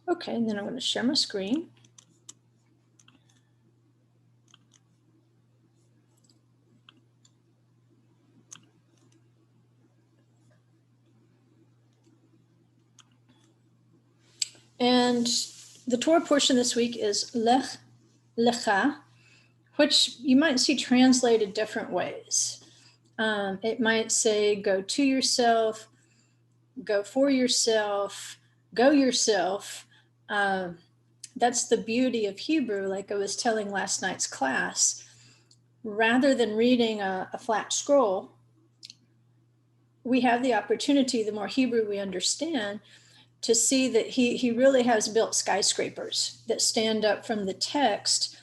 Okay, and then I'm going to share my screen. And the Torah portion this week is Lekh, Lekha, which you might see translated different ways. It might say, go to yourself, go for yourself, go yourself. That's the beauty of Hebrew, like I was telling last night's class. Rather than reading a flat scroll, we have the opportunity, the more Hebrew we understand, to see that he really has built skyscrapers that stand up from the text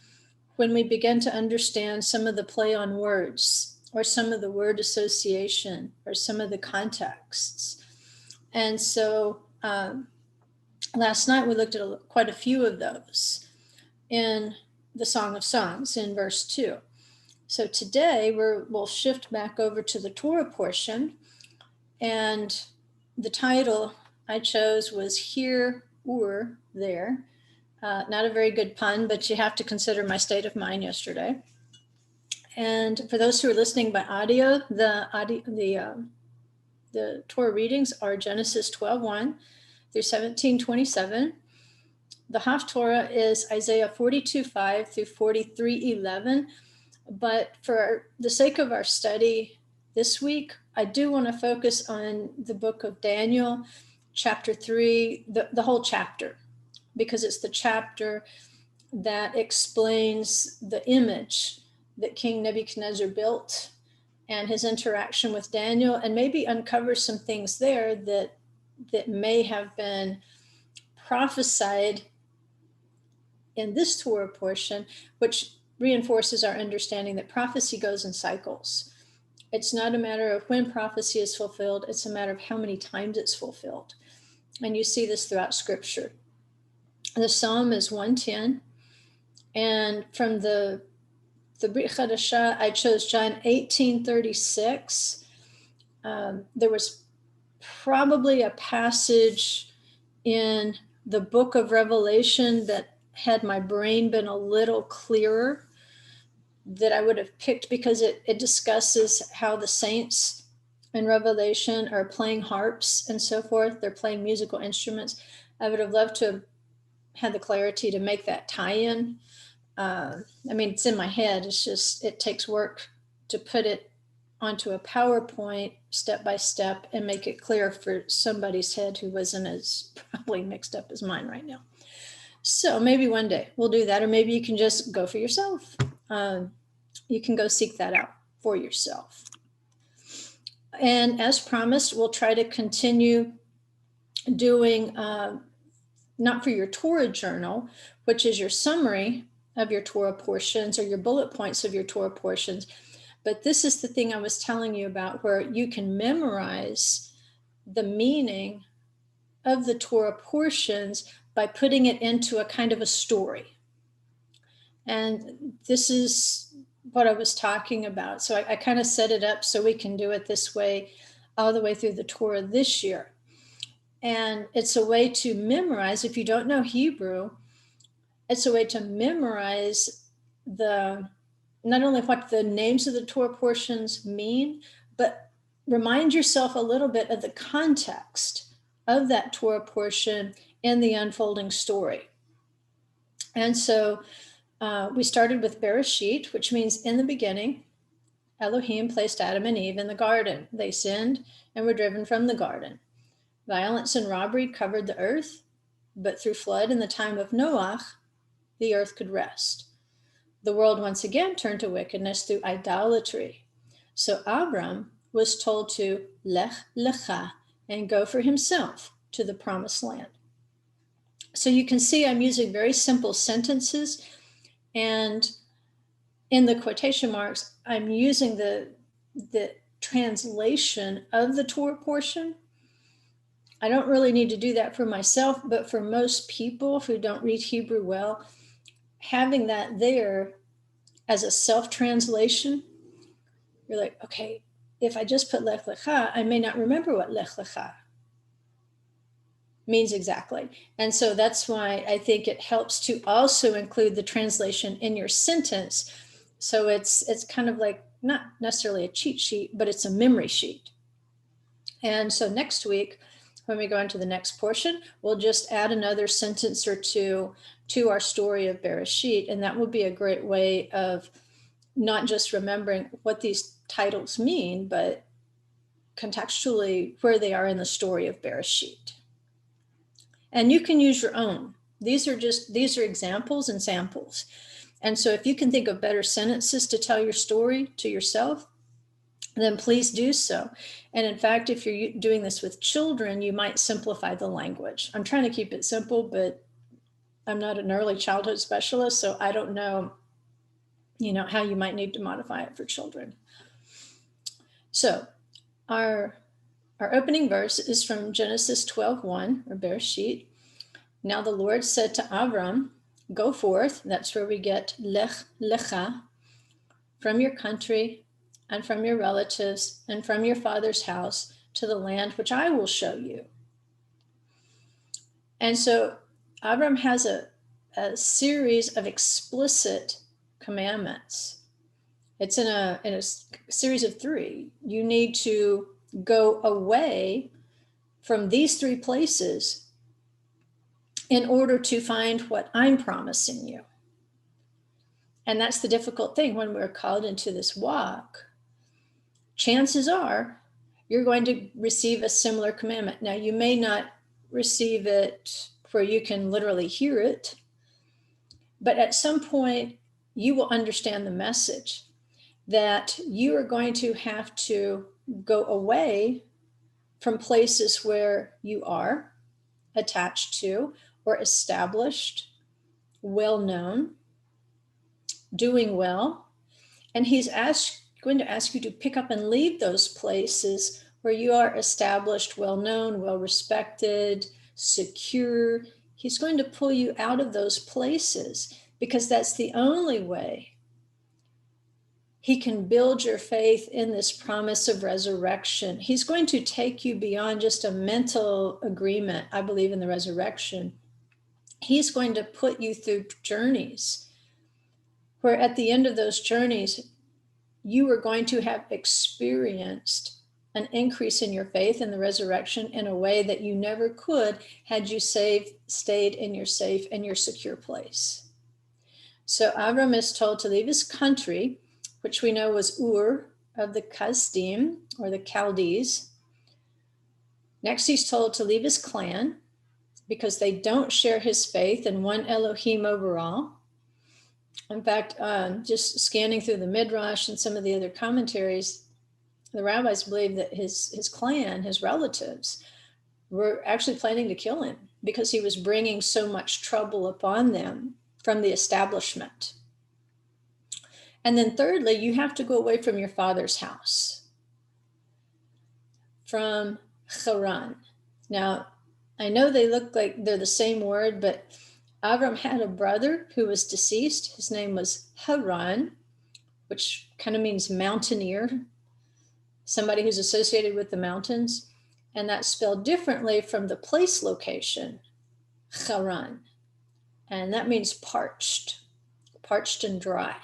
when we begin to understand some of the play on words or some of the word association or some of the contexts. And so last night we looked at quite a few of those in the Song of Songs in verse 2. So today we'll shift back over to the Torah portion, and the title I chose was Here or There. Not a very good pun, but you have to consider my state of mind yesterday. And for those who are listening by audio, the Torah readings are Genesis 12:1 through 17:27. The Haftorah is Isaiah 42:5 through 43:11. But for the sake of our study this week, I do want to focus on the book of Daniel, chapter 3, the whole chapter, because it's the chapter that explains the image that King Nebuchadnezzar built and his interaction with Daniel, and maybe uncover some things there that may have been prophesied in this Torah portion, which reinforces our understanding that prophecy goes in cycles. It's not a matter of when prophecy is fulfilled, it's a matter of how many times it's fulfilled. And you see this throughout Scripture. The Psalm is 110, and from the Brit Chadashah, I chose John 18:36. There was probably a passage in the book of Revelation that had my brain been a little clearer that I would have picked, because it discusses how the saints in Revelation are playing harps and so forth. They're playing musical instruments. I would have loved to have had the clarity to make that tie-in. I mean, it's in my head. It's just, it takes work to put it onto a PowerPoint step by step and make it clear for somebody's head who wasn't as probably mixed up as mine right now. So maybe one day we'll do that, or maybe you can just go for yourself. You can go seek that out for yourself. And as promised, we'll try to continue doing, not for your Torah journal, which is your summary of your Torah portions or your bullet points of your Torah portions, but this is the thing I was telling you about, where you can memorize the meaning of the Torah portions by putting it into a kind of a story. And this is what I was talking about. So I kind of set it up so we can do it this way all the way through the Torah this year. And it's a way to memorize. If you don't know Hebrew, it's a way to memorize not only what the names of the Torah portions mean, but remind yourself a little bit of the context of that Torah portion in the unfolding story. And so we started with Bereshit, which means in the beginning, Elohim placed Adam and Eve in the garden. They sinned and were driven from the garden. Violence and robbery covered the earth, but through flood in the time of Noah, the earth could rest. The world once again turned to wickedness through idolatry. So Abram was told to Lekh, Lekha, and go for himself to the promised land. So you can see I'm using very simple sentences, and in the quotation marks, I'm using the translation of the Torah portion. I don't really need to do that for myself, but for most people who don't read Hebrew well, having that there as a self-translation, you're like, okay, if I just put Lekh Lekha, I may not remember what Lekh Lekha means exactly. And so that's why I think it helps to also include the translation in your sentence. So it's kind of like not necessarily a cheat sheet, but it's a memory sheet. And so next week, when we go into the next portion, we'll just add another sentence or two to our story of Bereshit. And that will be a great way of not just remembering what these titles mean, but contextually where they are in the story of Bereshit. And you can use your own. These are examples and samples. And so if you can think of better sentences to tell your story to yourself, then please do so. And in fact, if you're doing this with children, you might simplify the language. I'm trying to keep it simple, but I'm not an early childhood specialist, so I don't know, how you might need to modify it for children. So our opening verse is from Genesis 12:1, or Bereshit. Now the Lord said to Avram, go forth, that's where we get Lekh, Lekha, from your country and from your relatives and from your father's house to the land which I will show you. And so Abram has a series of explicit commandments. It's in a series of 3. You need to go away from these 3 places in order to find what I'm promising you. And that's the difficult thing when we're called into this walk. Chances are you're going to receive a similar commandment. Now, you may not receive it where you can literally hear it, but at some point you will understand the message that you are going to have to go away from places where you are attached to or established, well known, doing well. And he's going to ask you to pick up and leave those places where you are established, well known, well respected, secure. He's going to pull you out of those places because that's the only way he can build your faith in this promise of resurrection. He's going to take you beyond just a mental agreement, I believe in the resurrection. He's going to put you through journeys where at the end of those journeys, you are going to have experienced an increase in your faith in the resurrection in a way that you never could had you stayed in your safe and your secure place. So Avram is told to leave his country, which we know was Ur of the Kasdim, or the Chaldees. Next, he's told to leave his clan because they don't share his faith in one Elohim overall. In fact, just scanning through the Midrash and some of the other commentaries, the rabbis believe that his clan, his relatives, were actually planning to kill him because he was bringing so much trouble upon them from the establishment. And then thirdly, you have to go away from your father's house, from Kharan. Now, I know they look like they're the same word, but Avram had a brother who was deceased. His name was Kharan, which kind of means mountaineer, somebody who's associated with the mountains. And that's spelled differently from the place location, Kharan. And that means parched and dry.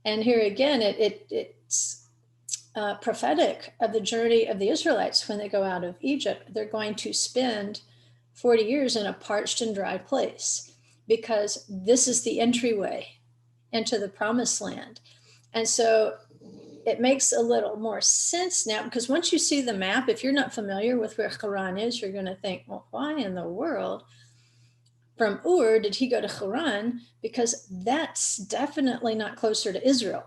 And here again, it's prophetic of the journey of the Israelites when they go out of Egypt. They're going to spend 40 years in a parched and dry place because this is the entryway into the promised land. And so it makes a little more sense now, because once you see the map, if you're not familiar with where Kharan is, you're going to think, well, why in the world from Ur did he go to Kharan? Because that's definitely not closer to Israel.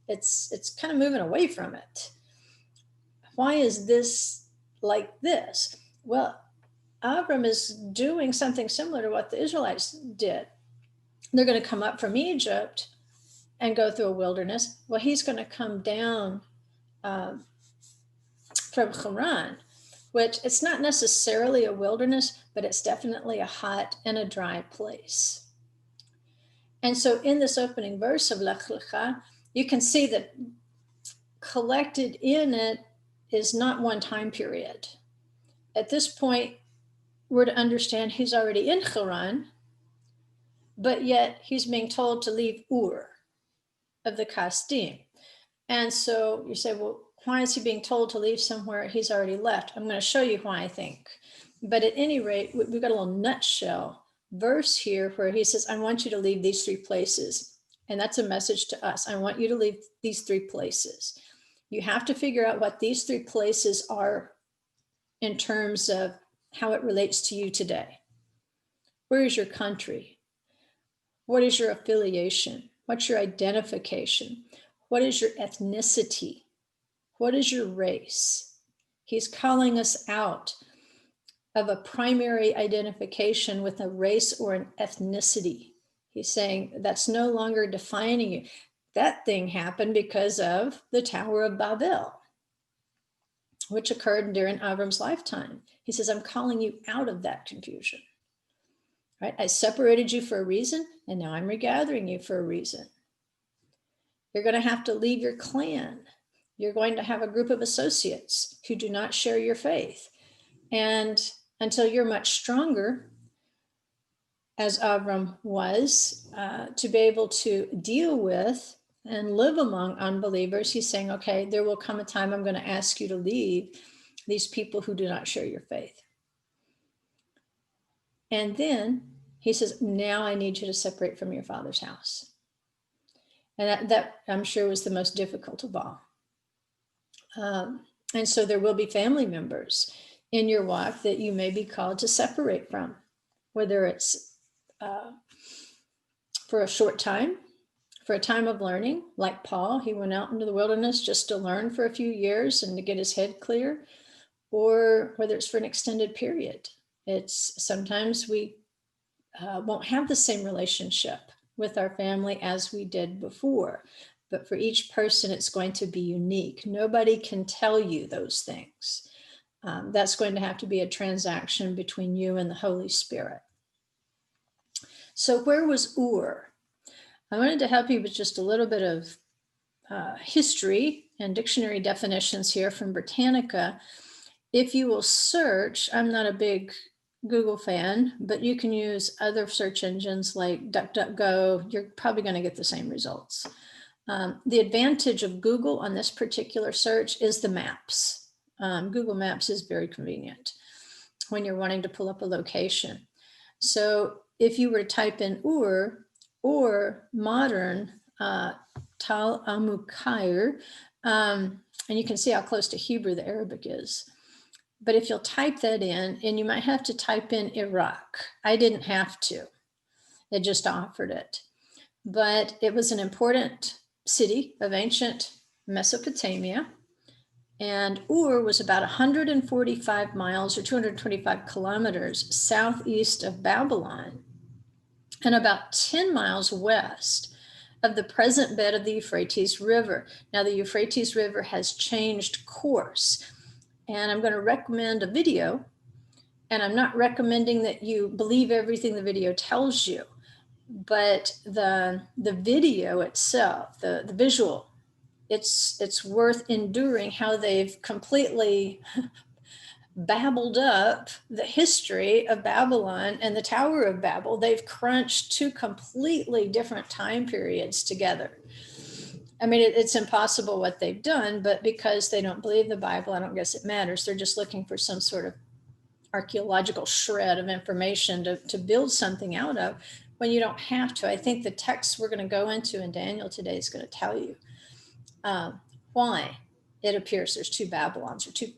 It's kind of moving away from it. Why is this like this? Well, Abram is doing something similar to what the Israelites did. They're going to come up from Egypt and go through a wilderness. Well, he's going to come down from Kharan, which it's not necessarily a wilderness, but it's definitely a hot and a dry place. And so in this opening verse of Lekha, you can see that collected in it is not one time period. At this point, we're to understand he's already in Kharan, but yet he's being told to leave Ur of the Kasdim. And so you say, well, why is he being told to leave somewhere he's already left? I'm going to show you why, I think. But at any rate, we've got a little nutshell verse here where he says, I want you to leave these 3 places. And that's a message to us. I want you to leave these 3 places. You have to figure out what these 3 places are in terms of how it relates to you today. Where is your country? What is your affiliation? What's your identification? What is your ethnicity? What is your race? He's calling us out of a primary identification with a race or an ethnicity. He's saying that's no longer defining you. That thing happened because of the Tower of Babel, which occurred during Avram's lifetime. He says, I'm calling you out of that confusion. Right? I separated you for a reason, and now I'm regathering you for a reason. You're going to have to leave your clan. You're going to have a group of associates who do not share your faith. And until you're much stronger, as Avram was, to be able to deal with and live among unbelievers, he's saying, okay, there will come a time I'm going to ask you to leave these people who do not share your faith. And then he says, now I need you to separate from your father's house. And that I'm sure was the most difficult of all. And so there will be family members in your walk that you may be called to separate from, whether it's for a short time, for a time of learning, like Paul, he went out into the wilderness just to learn for a few years and to get his head clear, or whether it's for an extended period. It's sometimes we won't have the same relationship with our family as we did before, but for each person, it's going to be unique. Nobody can tell you those things. That's going to have to be a transaction between you and the Holy Spirit. So where was Ur? I wanted to help you with just a little bit of history and dictionary definitions here from Britannica. If you will search, I'm not a big Google fan, but you can use other search engines like DuckDuckGo. You're probably going to get the same results. The advantage of Google on this particular search is the maps. Google Maps is very convenient when you're wanting to pull up a location. So if you were to type in Ur or modern Tal Amukhair, and you can see how close to Hebrew the Arabic is. But if you'll type that in, and you might have to type in Iraq. I didn't have to. It just offered it. But it was an important city of ancient Mesopotamia. And Ur was about 145 miles or 225 kilometers southeast of Babylon and about 10 miles west of the present bed of the Euphrates River. Now, the Euphrates River has changed course. And I'm going to recommend a video, and I'm not recommending that you believe everything the video tells you, but the video itself, the visual, it's worth enduring how they've completely babbled up the history of Babylon and the Tower of Babel. They've crunched 2 completely different time periods together. I mean, it's impossible what they've done, but because they don't believe the Bible, I don't guess it matters. They're just looking for some sort of archaeological shred of information to build something out of when you don't have to. I think the text we're going to go into in Daniel today is going to tell you why it appears there's 2 Babylons or 2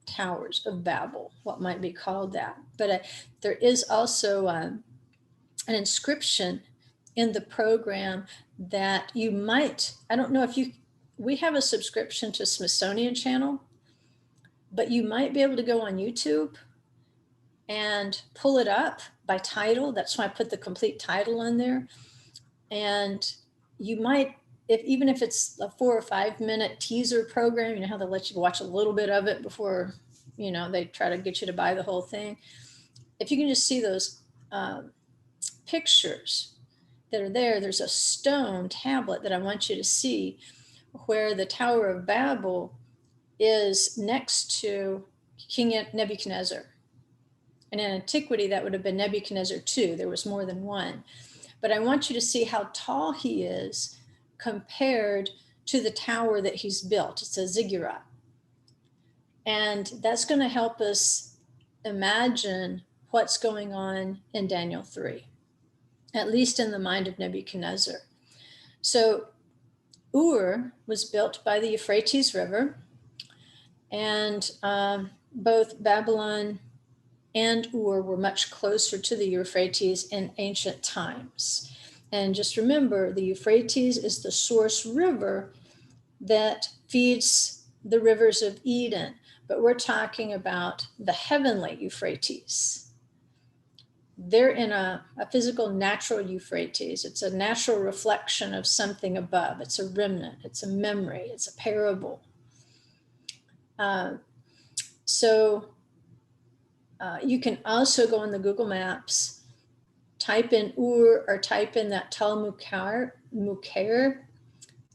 towers of Babel, what might be called that. But there is also an inscription in the program that you might, I don't know if we have a subscription to Smithsonian Channel, but you might be able to go on YouTube and pull it up by title. That's why I put the complete title in there. And you might, even if it's a 4 or 5 minute teaser program, you know how they let you watch a little bit of it before, they try to get you to buy the whole thing. If you can just see those pictures that are there, there's a stone tablet that I want you to see where the Tower of Babel is next to King Nebuchadnezzar. And in antiquity, that would have been Nebuchadnezzar II. There was more than one. But I want you to see how tall he is compared to the tower that he's built. It's a ziggurat. And that's going to help us imagine what's going on in Daniel 3, at least in the mind of Nebuchadnezzar. So Ur was built by the Euphrates River, and both Babylon and Ur were much closer to the Euphrates in ancient times. And just remember, the Euphrates is the source river that feeds the rivers of Eden, but we're talking about the heavenly Euphrates. They're in a physical, natural Euphrates. It's a natural reflection of something above. It's a remnant, it's a memory, it's a parable. You can also go on the Google Maps, type in Ur or type in that Tal Mukher,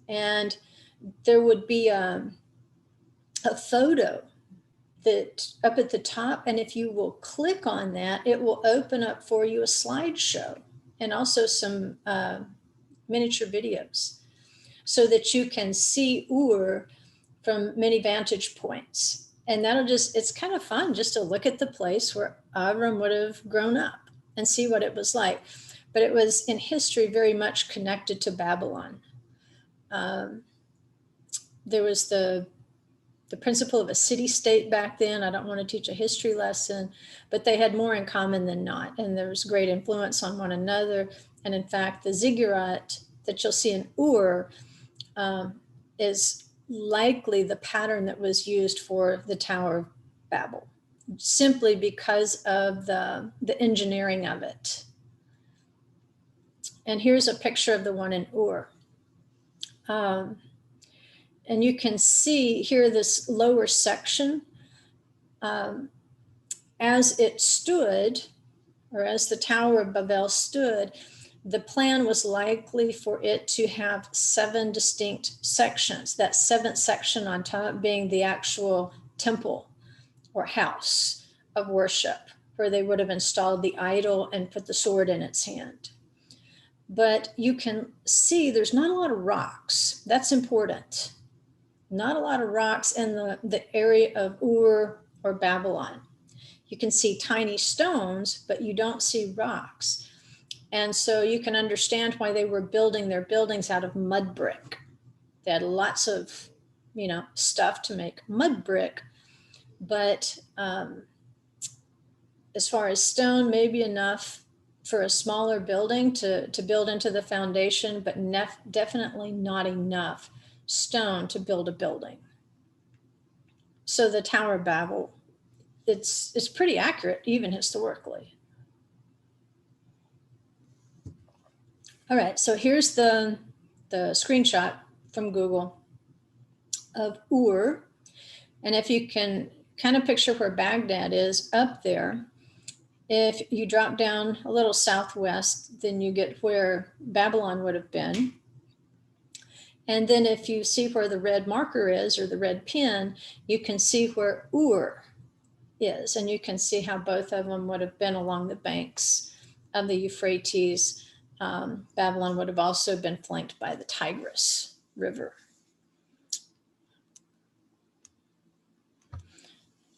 and there would be a photo that up at the top, and if you will click on that, it will open up for you a slideshow and also some miniature videos so that you can see Ur from many vantage points. And it's kind of fun just to look at the place where Avram would have grown up and see what it was like. But it was in history very much connected to Babylon. There was the principle of a city-state back then. I don't want to teach a history lesson, but they had more in common than not. And there was great influence on one another. And in fact, the ziggurat that you'll see in Ur is likely the pattern that was used for the Tower of Babel, simply because of the engineering of it. And here's a picture of the one in Ur. And you can see here this lower section, as it stood, or as the Tower of Babel stood, the plan was likely for it to have 7 distinct sections, that 7th section on top being the actual temple or house of worship, where they would have installed the idol and put the sword in its hand. But you can see there's not a lot of rocks. That's important. Not a lot of rocks in the area of Ur or Babylon. You can see tiny stones, but you don't see rocks. And so you can understand why they were building their buildings out of mud brick. They had lots of, stuff to make mud brick. But as far as stone, maybe enough for a smaller building to build into the foundation, but definitely not enough stone to build a building. So the Tower of Babel, it's pretty accurate, even historically. All right, so here's the screenshot from Google of Ur. And if you can kind of picture where Baghdad is up there, if you drop down a little southwest, then you get where Babylon would have been. And then if you see where the red marker is, or the red pin, you can see where Ur is. And you can see how both of them would have been along the banks of the Euphrates. Babylon would have also been flanked by the Tigris River.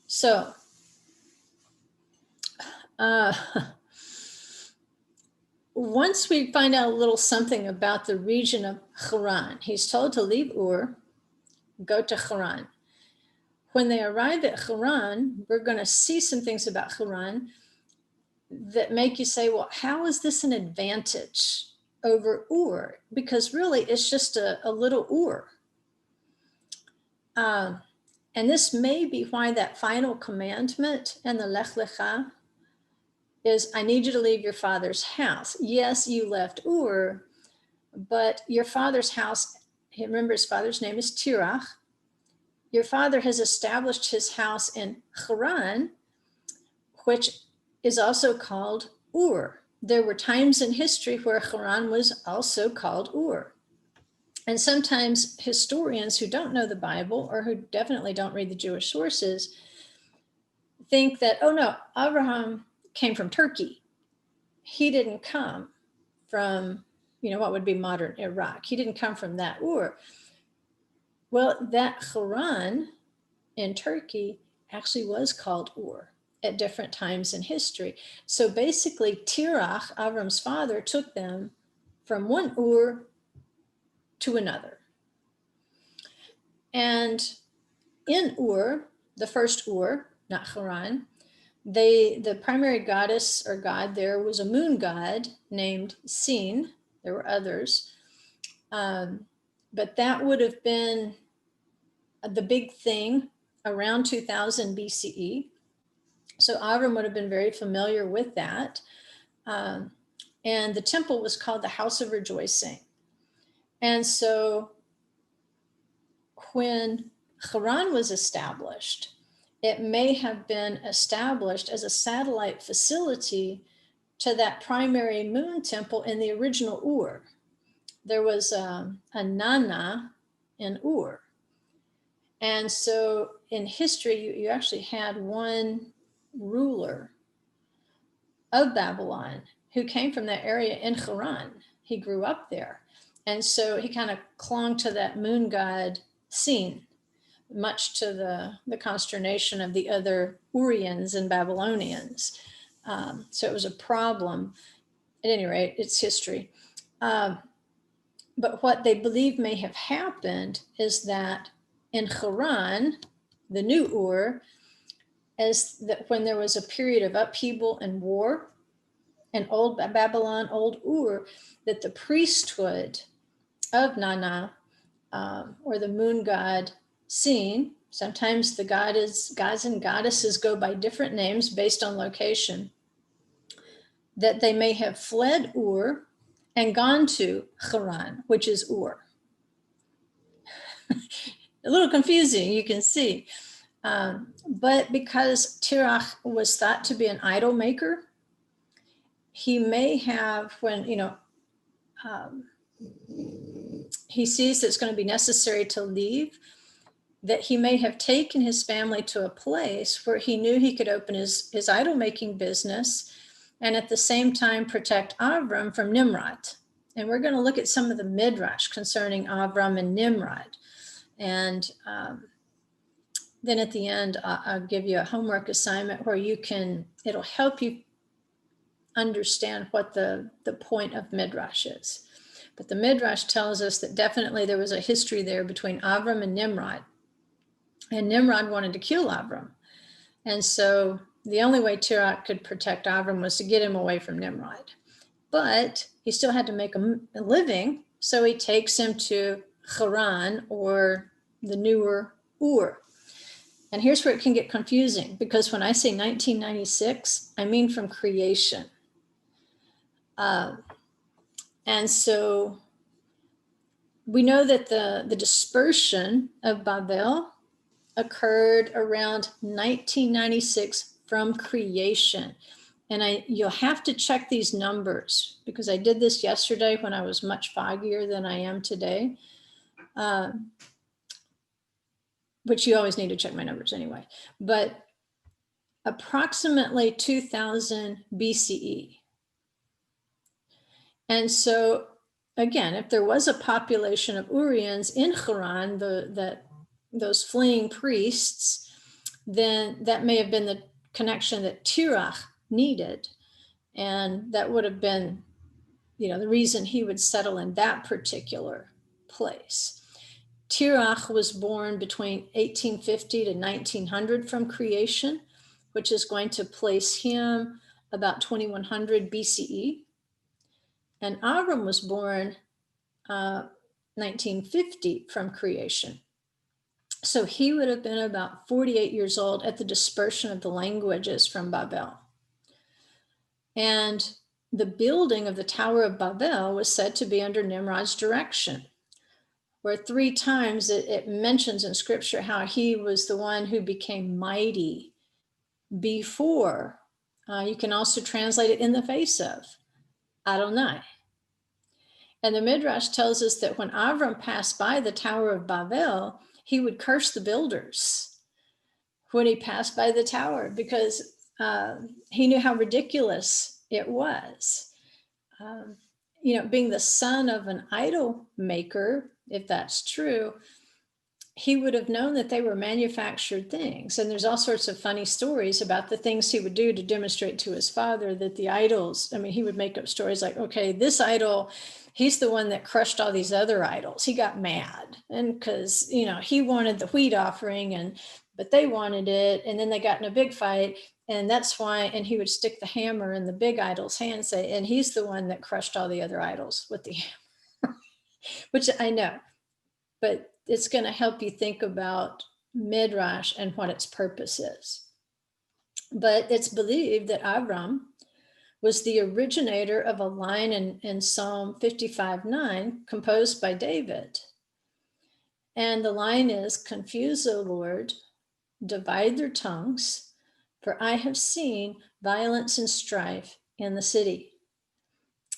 So, once we find out a little something about the region of Kharan, he's told to leave Ur, go to Kharan. When they arrive at Kharan, we're going to see some things about Kharan that make you say, well, how is this an advantage over Ur? Because really, it's just a little Ur. And this may be why that final commandment in the Lekha is, I need you to leave your father's house. Yes, you left Ur, but your father's house, remember his father's name is Terach. Your father has established his house in Kharan, which is also called Ur. There were times in history where Kharan was also called Ur. And sometimes historians who don't know the Bible, or who definitely don't read the Jewish sources, think that, oh no, Abraham came from Turkey. He didn't come from, what would be modern Iraq. He didn't come from that Ur. Well, that Kharan in Turkey actually was called Ur at different times in history. So basically, Terach, Avram's father, took them from one Ur to another. And in Ur, the first Ur, not Kharan, the primary goddess or god there was a moon god named Sin. There were others. But that would have been the big thing around 2000 BCE. So Avram would have been very familiar with that. And the temple was called the House of Rejoicing. And so when Kharan was established, it may have been established as a satellite facility to that primary moon temple in the original Ur. There was a Nana in Ur. And so in history, you actually had one ruler of Babylon who came from that area in Kharan. He grew up there. And so he kind of clung to that moon god Sin, much to the consternation of the other Urians and Babylonians. So it was a problem. At any rate, it's history. But what they believe may have happened is that in Kharan, the new Ur, as that when there was a period of upheaval and war in old Babylon, old Ur, that the priesthood of Nana, or the moon god Sin, sometimes the gods and goddesses go by different names based on location, that they may have fled Ur and gone to Kharan, which is Ur. A little confusing, you can see. But because Terach was thought to be an idol maker, he may have, when, he sees that it's going to be necessary to leave, that he may have taken his family to a place where he knew he could open his idol making business and at the same time protect Abram from Nimrod. And we're going to look at some of the Midrash concerning Abram and Nimrod. And then at the end, I'll give you a homework assignment where it'll help you understand what the point of Midrash is. But the Midrash tells us that definitely there was a history there between Avram and Nimrod. And Nimrod wanted to kill Avram. And so the only way Terach could protect Avram was to get him away from Nimrod. But he still had to make a living, so he takes him to Kharan, or the newer Ur. And here's where it can get confusing, because when I say 1996, I mean from creation. And so we know that the dispersion of Babel occurred around 1996 from creation. And you'll have to check these numbers, because I did this yesterday when I was much foggier than I am today. Which you always need to check my numbers anyway. But approximately 2000 BCE. And so, again, if there was a population of Urians in Kharan, those fleeing priests, then that may have been the connection that Terach needed. And that would have been, the reason he would settle in that particular place. Terach was born between 1850 to 1900 from creation, which is going to place him about 2100 BCE. And Abram was born 1950 from creation. So he would have been about 48 years old at the dispersion of the languages from Babel. And the building of the Tower of Babel was said to be under Nimrod's direction, where 3 times it mentions in scripture how he was the one who became mighty before. You can also translate it in the face of Adonai. And the Midrash tells us that when Avram passed by the Tower of Babel, he would curse the builders, when he passed by the tower, because he knew how ridiculous it was. Being the son of an idol maker, if that's true, he would have known that they were manufactured things. And there's all sorts of funny stories about the things he would do to demonstrate to his father that the idols, he would make up stories like, okay, this idol, he's the one that crushed all these other idols. He got mad, and because, he wanted the wheat offering, but they wanted it. And then they got in a big fight. And that's why, and he would stick the hammer in the big idol's hand and say, and he's the one that crushed all the other idols with the hammer, which I know, but it's going to help you think about Midrash and what its purpose is. But it's believed that Avram was the originator of a line in Psalm 55:9 composed by David. And the line is, "Confuse, O Lord, divide their tongues, for I have seen violence and strife in the city."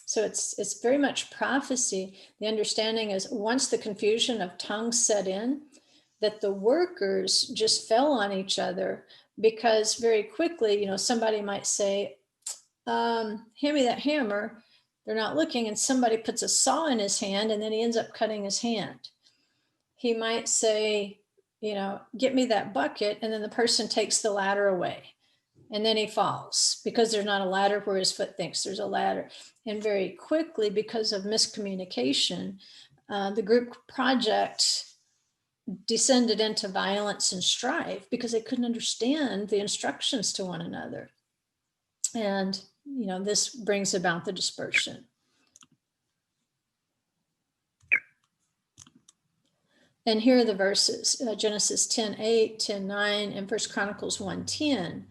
So it's very much prophecy. The understanding is once the confusion of tongues set in, that the workers just fell on each other, because very quickly, somebody might say, hand me that hammer. They're not looking, and somebody puts a saw in his hand, and then he ends up cutting his hand. He might say, get me that bucket, and then the person takes the ladder away. And then he falls because there's not a ladder where his foot thinks there's a ladder. And very quickly, because of miscommunication, the group project descended into violence and strife because they couldn't understand the instructions to one another. And, this brings about the dispersion. And here are the verses, Genesis 10:8, 10:9, and 1 Chronicles 1:10.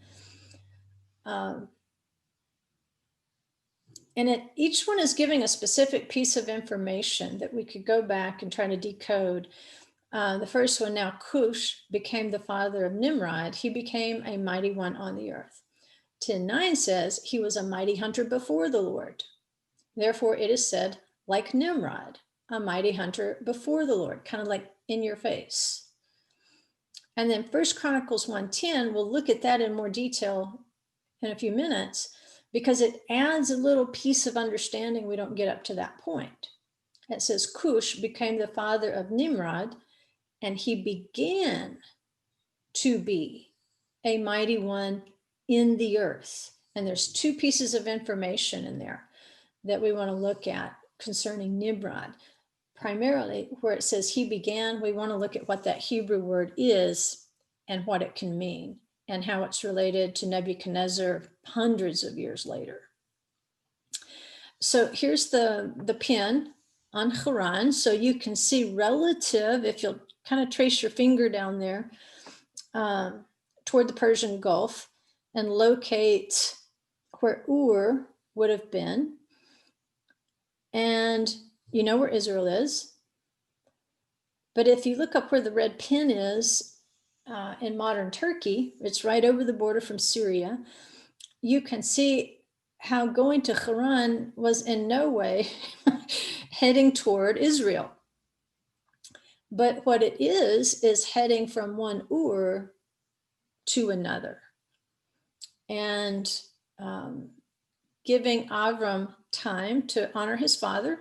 And each one is giving a specific piece of information that we could go back and try to decode. The first one, now Cush became the father of Nimrod. He became a mighty one on the earth. 10:9 says he was a mighty hunter before the Lord. Therefore it is said, like Nimrod, a mighty hunter before the Lord, kind of like in your face. And then 1 Chronicles 1:10, we'll look at that in more detail in a few minutes, because it adds a little piece of understanding we don't get up to that point. It says Cush became the father of Nimrod, and he began to be a mighty one in the earth. And there's two pieces of information in there that we want to look at concerning Nimrod. Primarily, where it says he began, we want to look at what that Hebrew word is and what it can mean, and how it's related to Nebuchadnezzar hundreds of years later. So here's the pin on Kharan. So you can see relative, if you'll kind of trace your finger down there toward the Persian Gulf and locate where Ur would have been. And you know where Israel is. But if you look up where the red pin is in modern Turkey, it's right over the border from Syria. You can see how going to Kharan was in no way heading toward Israel. But what it is heading from one Ur to another. And giving Avram time to honor his father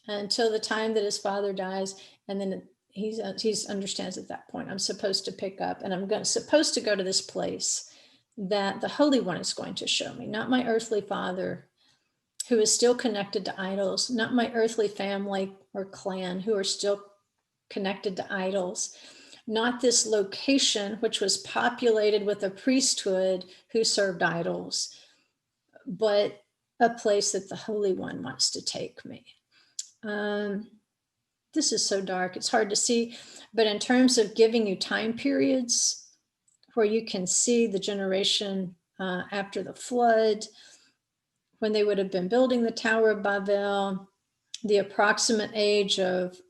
until the time that his father dies. And then he understands at that point, I'm supposed to pick up, and I'm supposed to go to this place that the Holy One is going to show me, not my earthly father who is still connected to idols, not my earthly family or clan who are still connected to idols, not this location which was populated with a priesthood who served idols, but a place that the Holy One wants to take me. This is so dark, it's hard to see, but in terms of giving you time periods where you can see the generation after the flood, when they would have been building the Tower of Babel, the approximate age of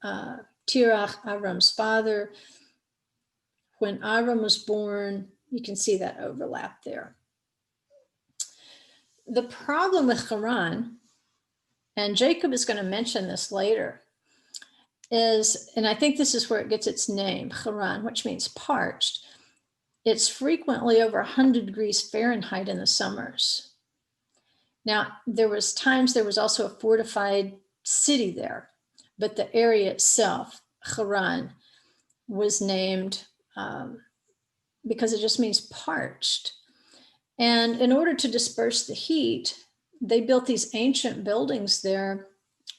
Terach, Avram's father, when Avram was born, you can see that overlap there. The problem with Kharan, and Jacob is going to mention this later, is, and I think this is where it gets its name, Kharan, which means parched. It's frequently over 100 degrees Fahrenheit in the summers. Now, there was also a fortified city there, but the area itself, Kharan, was named because it just means parched. And in order to disperse the heat, they built these ancient buildings there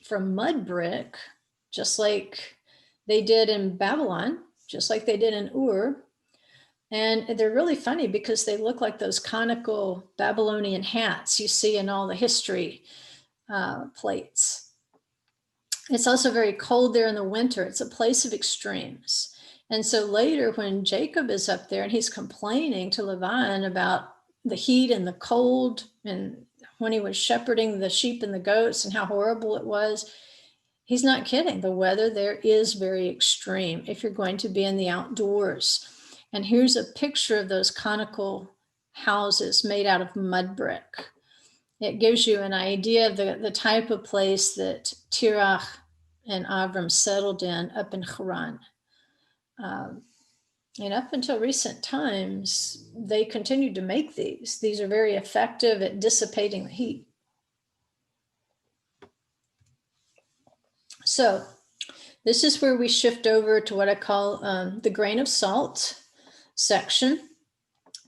from mud brick, just like they did in Babylon, just like they did in Ur. And they're really funny because they look like those conical Babylonian hats you see in all the history plates. It's also very cold there in the winter. It's a place of extremes. And so later when Jacob is up there and he's complaining to Laban about the heat and the cold, and when he was shepherding the sheep and the goats and how horrible it was, he's not kidding. The weather there is very extreme if you're going to be in the outdoors. And here's a picture of those conical houses made out of mud brick. It gives you an idea of the type of place that Terah and Avram settled in up in Kharan. And up until recent times, they continued to make these. These are very effective at dissipating the heat. So this is where we shift over to what I call the grain of salt section,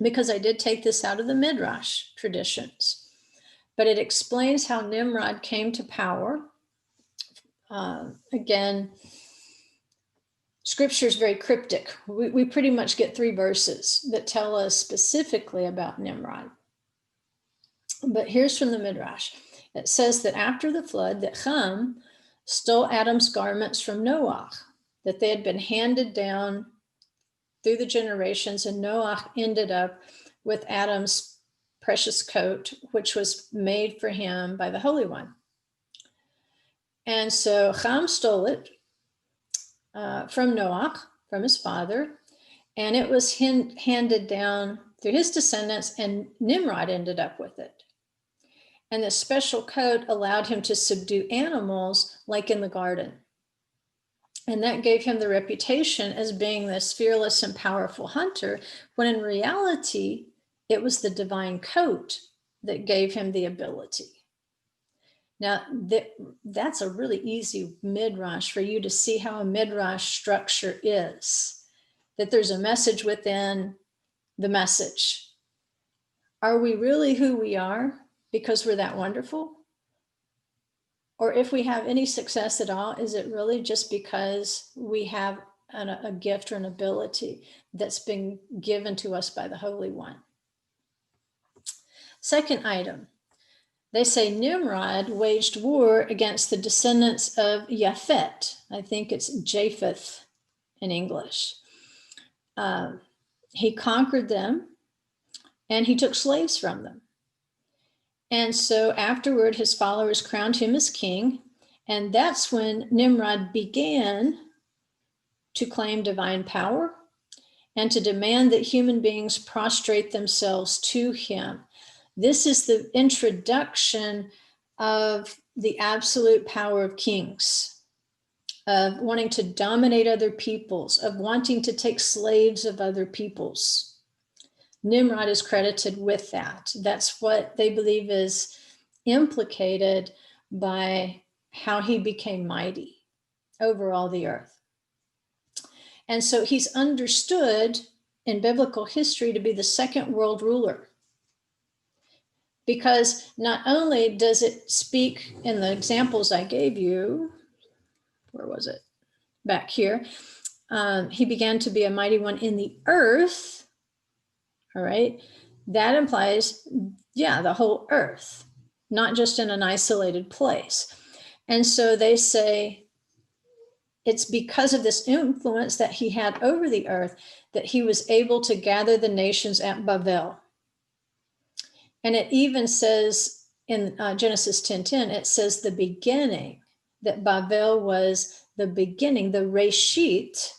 because I did take this out of the Midrash traditions. But it explains how Nimrod came to power. Again, Scripture is very cryptic. We pretty much get 3 verses that tell us specifically about Nimrod. But here's from the Midrash. It says that after the flood, that Ham stole Adam's garments from Noah, that they had been handed down through the generations, and Noah ended up with Adam's precious coat, which was made for him by the Holy One. And so Ham stole it from Noah, from his father, and it was handed down through his descendants, and Nimrod ended up with it. And the special coat allowed him to subdue animals like in the garden. And that gave him the reputation as being this fearless and powerful hunter, when in reality, it was the divine coat that gave him the ability. Now, that's a really easy midrash for you to see how a midrash structure is, that there's a message within the message. Are we really who we are because we're that wonderful? Or if we have any success at all, is it really just because we have a gift or an ability that's been given to us by the Holy One? Second item, they say Nimrod waged war against the descendants of Japhet. I think it's Japheth in English. He conquered them and he took slaves from them. And so afterward, his followers crowned him as king. And that's when Nimrod began to claim divine power and to demand that human beings prostrate themselves to him. This is the introduction of the absolute power of kings, of wanting to dominate other peoples, of wanting to take slaves of other peoples. Nimrod is credited with that. That's what they believe is implicated by how he became mighty over all the earth. And so he's understood in biblical history to be the second world ruler, because not only does it speak in the examples I gave you, where was it? Back here. He began to be a mighty one in the earth. All right. That implies, the whole earth, not just in an isolated place. And so they say it's because of this influence that he had over the earth that he was able to gather the nations at Babel. And it even says in Genesis 10:10, it says the beginning, that Babel was the beginning, the Reshit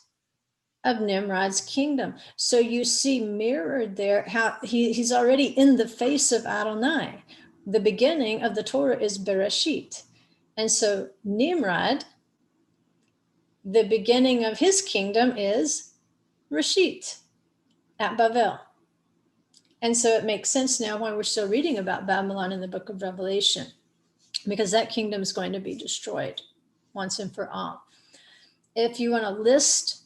of Nimrod's kingdom. So you see mirrored there how he's already in the face of Adonai. The beginning of the Torah is Bereshit. And so Nimrod, the beginning of his kingdom is Reshit. at Babel. And so it makes sense now why we're still reading about Babylon in the book of Revelation, because that kingdom is going to be destroyed once and for all. If you want a list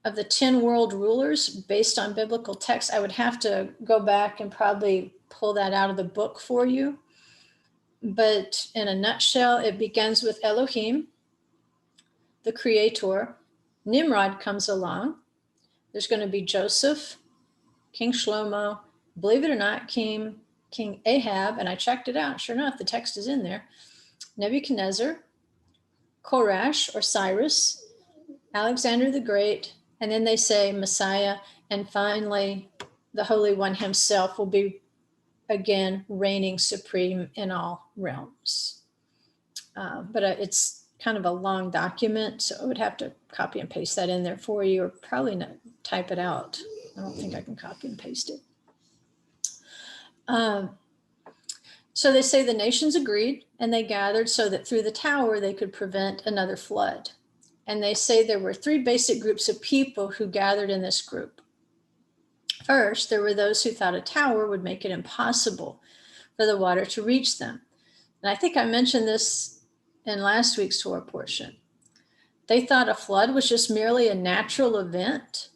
of the 10 world rulers based on biblical text, I would have to go back and probably pull that out of the book for you. But in a nutshell, it begins with Elohim, the creator. Nimrod comes along. There's going to be Joseph, King Shlomo, believe it or not, King Ahab, and I checked it out. Sure enough, the text is in there. Nebuchadnezzar, Korash or Cyrus, Alexander the Great, and then they say Messiah, and finally the Holy One himself will be again reigning supreme in all realms. But it's kind of a long document, so I would have to copy and paste that in there for you, or probably not type it out. I don't think I can copy and paste it. So they say the nations agreed and they gathered so that through the tower they could prevent another flood. And they say there were 3 basic groups of people who gathered in this group. First, there were those who thought a tower would make it impossible for the water to reach them. And I think I mentioned this in last week's Torah portion. They thought a flood was just merely a natural event.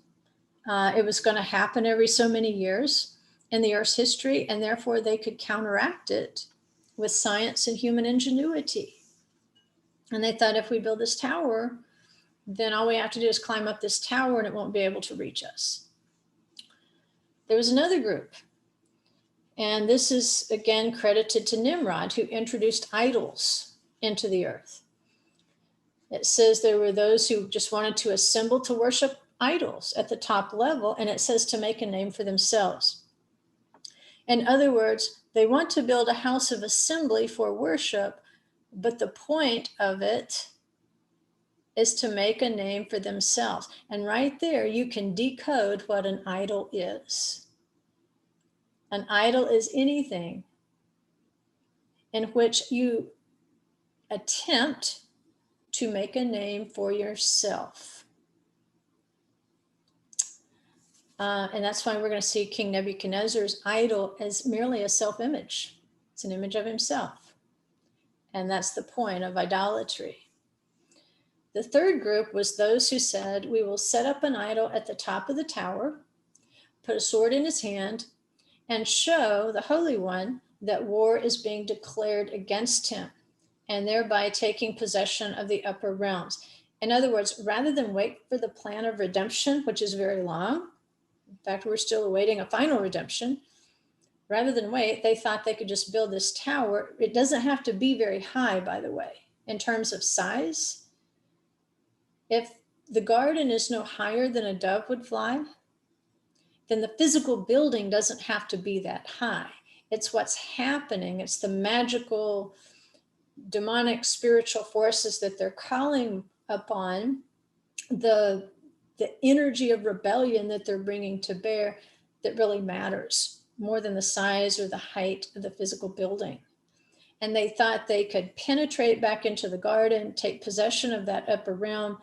It was going to happen every so many years in the Earth's history, and therefore they could counteract it with science and human ingenuity. And they thought if we build this tower, then all we have to do is climb up this tower and it won't be able to reach us. There was another group, and this is again credited to Nimrod, who introduced idols into the earth. It says there were those who just wanted to assemble to worship idols at the top level, and it says to make a name for themselves. In other words, they want to build a house of assembly for worship, but the point of it is to make a name for themselves. And right there, you can decode what an idol is. An idol is anything in which you attempt to make a name for yourself. And that's why we're going to see King Nebuchadnezzar's idol as merely a self-image. It's an image of himself. And that's the point of idolatry. The third group was those who said, we will set up an idol at the top of the tower, put a sword in his hand, and show the Holy One that war is being declared against him, and thereby taking possession of the upper realms. In other words, rather than wait for the plan of redemption, which is very long, in fact, we're still awaiting a final redemption, rather than wait, they thought they could just build this tower. It doesn't have to be very high, by the way, in terms of size. If the garden is no higher than a dove would fly, then the physical building doesn't have to be that high. It's what's happening. It's the magical, demonic, spiritual forces that they're calling upon, the energy of rebellion that they're bringing to bear that really matters more than the size or the height of the physical building. And they thought they could penetrate back into the garden, take possession of that upper realm.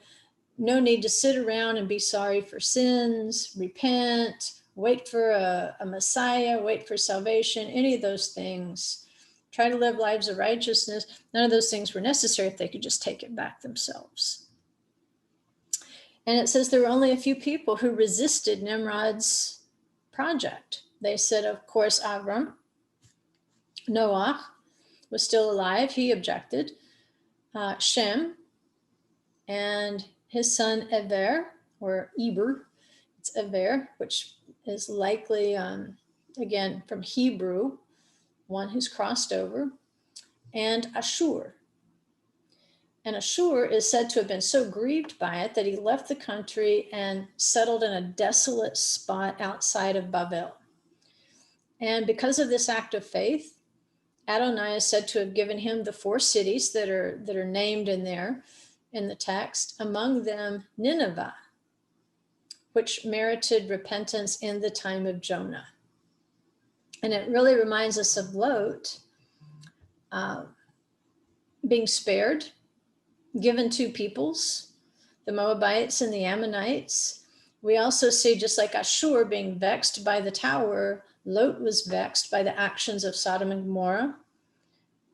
No need to sit around and be sorry for sins, repent, wait for a Messiah, wait for salvation, any of those things. Try to live lives of righteousness. None of those things were necessary if they could just take it back themselves. And it says there were only a few people who resisted Nimrod's project. They said, of course, Avram, Noah was still alive. He objected. Shem and his son Eber, or Eber, it's Eber, which is likely, again, from Hebrew, one who's crossed over, and Ashur. And Ashur is said to have been so grieved by it that he left the country and settled in a desolate spot outside of Babel. And because of this act of faith, Adonai is said to have given him the 4 cities that are named in there in the text, among them Nineveh, which merited repentance in the time of Jonah. And it really reminds us of Lot being spared, given 2 peoples, the Moabites and the Ammonites, We also see, just like Ashur being vexed by the tower, Lot was vexed by the actions of Sodom and Gomorrah,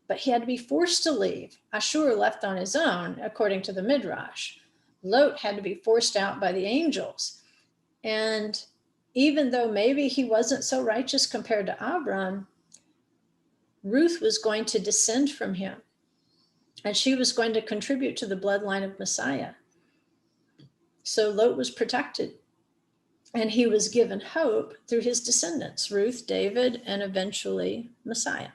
but he had to be forced to leave. Ashur left on his own, according to the Midrash. Lot had to be forced out by the angels. And even though maybe he wasn't so righteous compared to Abram, Ruth was going to descend from him, and she was going to contribute to the bloodline of Messiah. So Lot was protected, and he was given hope through his descendants, Ruth, David, and eventually Messiah.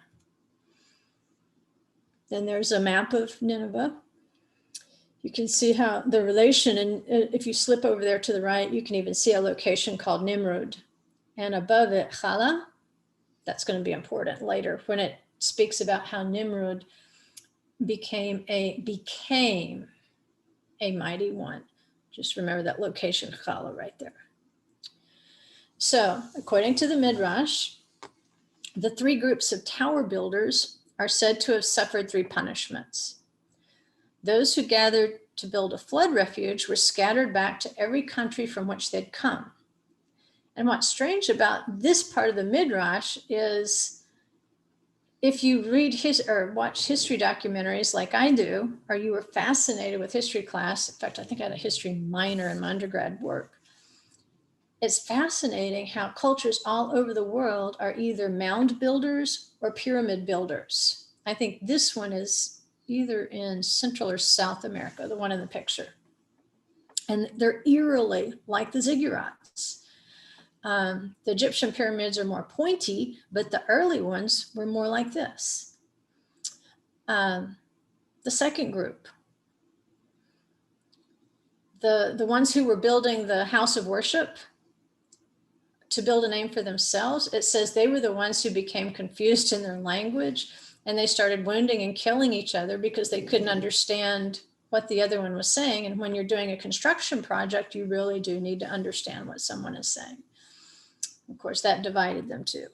Then there's a map of Nineveh. You can see how the relation, and if you slip over there to the right, you can even see a location called Nimrod. And above it, Chala, that's going to be important later when it speaks about how Nimrod became a mighty one. Just remember that location, Chala, right there. So, according to the Midrash, the three groups of tower builders are said to have suffered three punishments. Those who gathered to build a flood refuge were scattered back to every country from which they'd come. And what's strange about this part of the Midrash is, if you read or watch history documentaries like I do, or you were fascinated with history class, in fact, I think I had a history minor in my undergrad work, it's fascinating how cultures all over the world are either mound builders or pyramid builders. I think this one is either in Central or South America, the one in the picture. And they're eerily like the Ziggurats. The Egyptian pyramids are more pointy, but the early ones were more like this. The second group, the ones who were building the house of worship to build a name for themselves, it says they were the ones who became confused in their language, and they started wounding and killing each other because they couldn't understand what the other one was saying. And when you're doing a construction project, you really do need to understand what someone is saying. Of course, that divided them too.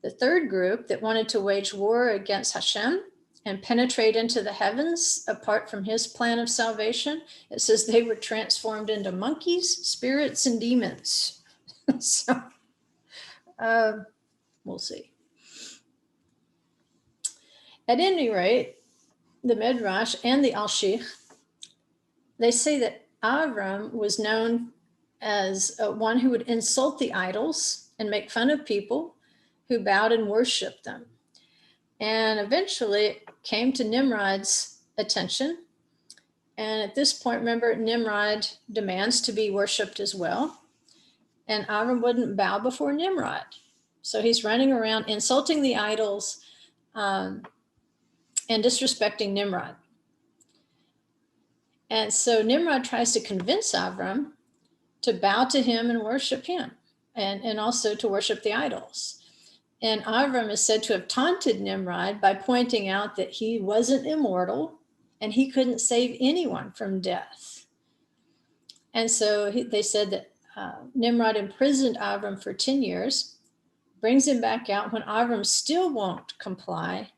The third group that wanted to wage war against Hashem and penetrate into the heavens apart from his plan of salvation, it says they were transformed into monkeys, spirits, and demons. So we'll see. At any rate, the Midrash and the Al-Shich, they say that Avram was known as one who would insult the idols and make fun of people who bowed and worshiped them. And eventually it came to Nimrod's attention. And at this point, remember, Nimrod demands to be worshiped as well. And Avram wouldn't bow before Nimrod. So he's running around insulting the idols and disrespecting Nimrod. And so Nimrod tries to convince Avram to bow to him and worship him, and also to worship the idols. And Avram is said to have taunted Nimrod by pointing out that he wasn't immortal and he couldn't save anyone from death. And so they said that Nimrod imprisoned Avram for 10 years, brings him back out. When Avram still won't comply,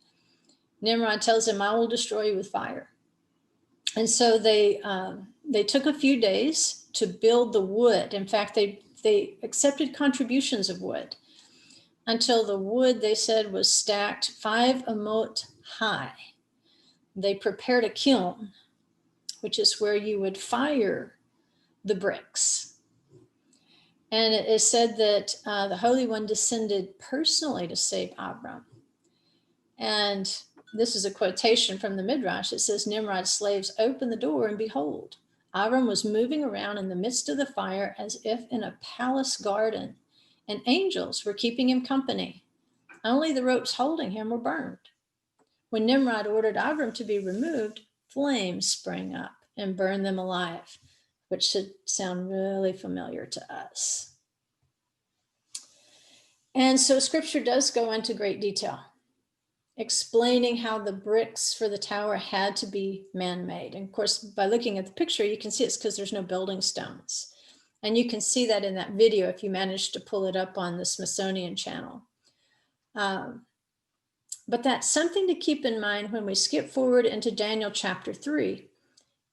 Nimrod tells him, "I will destroy you with fire." And so they took a few days to build the wood. In fact, they accepted contributions of wood until the wood, they said, was stacked 5 amot high. They prepared a kiln, which is where you would fire the bricks. And it is said that the Holy One descended personally to save Abram. And this is a quotation from the Midrash. It says, Nimrod's slaves opened the door, and behold, Avram was moving around in the midst of the fire as if in a palace garden, and angels were keeping him company. Only the ropes holding him were burned. When Nimrod ordered Avram to be removed, flames sprang up and burned them alive, which should sound really familiar to us. And so scripture does go into great detail, explaining how the bricks for the tower had to be man-made. And of course, by looking at the picture, you can see it's because there's no building stones. And you can see that in that video if you manage to pull it up on the Smithsonian channel. But that's something to keep in mind when we skip forward into Daniel chapter 3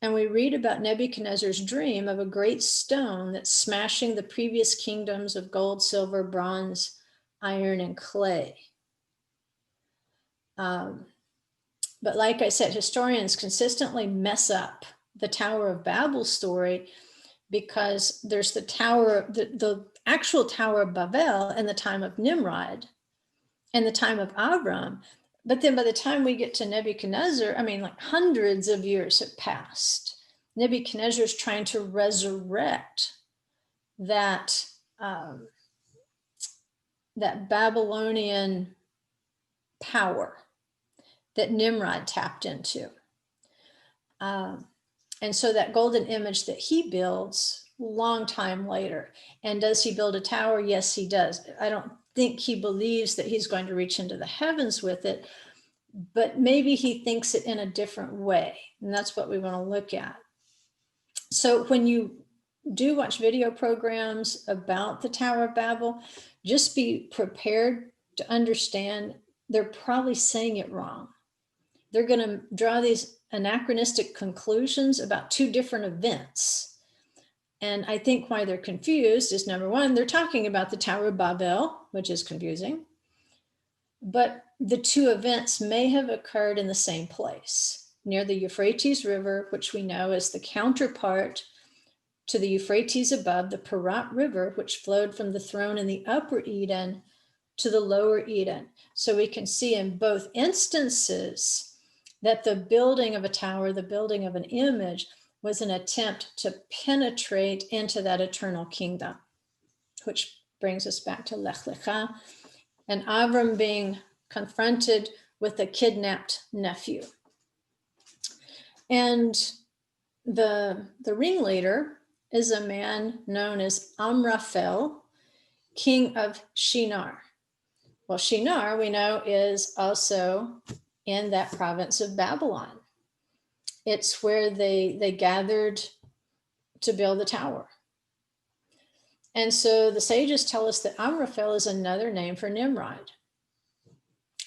And we read about Nebuchadnezzar's dream of a great stone that's smashing the previous kingdoms of gold, silver, bronze, iron, and clay. But like I said, historians consistently mess up the Tower of Babel story, because there's the actual Tower of Babel in the time of Nimrod and the time of Avram. But then by the time we get to Nebuchadnezzar, I mean, like hundreds of years have passed. Nebuchadnezzar is trying to resurrect that, that Babylonian power that Nimrod tapped into. And so that golden image that he builds long time later. And does he build a tower? Yes, he does. I don't think he believes that he's going to reach into the heavens with it, but maybe he thinks it in a different way. And that's what we want to look at. So when you do watch video programs about the Tower of Babel, just be prepared to understand they're probably saying it wrong. They're going to draw these anachronistic conclusions about two different events. And I think why they're confused is, number one, they're talking about the Tower of Babel, which is confusing. But the two events may have occurred in the same place, near the Euphrates River, which we know is the counterpart to the Euphrates above, the Parat River, which flowed from the throne in the upper Eden to the lower Eden. So we can see in both instances that the building of a tower, the building of an image, was an attempt to penetrate into that eternal kingdom, which brings us back to Lekha and Avram being confronted with a kidnapped nephew. And the ringleader is a man known as Amraphel, king of Shinar. Well, Shinar, we know, is also in that province of Babylon. It's where they gathered to build the tower. And so the sages tell us that Amraphel is another name for Nimrod,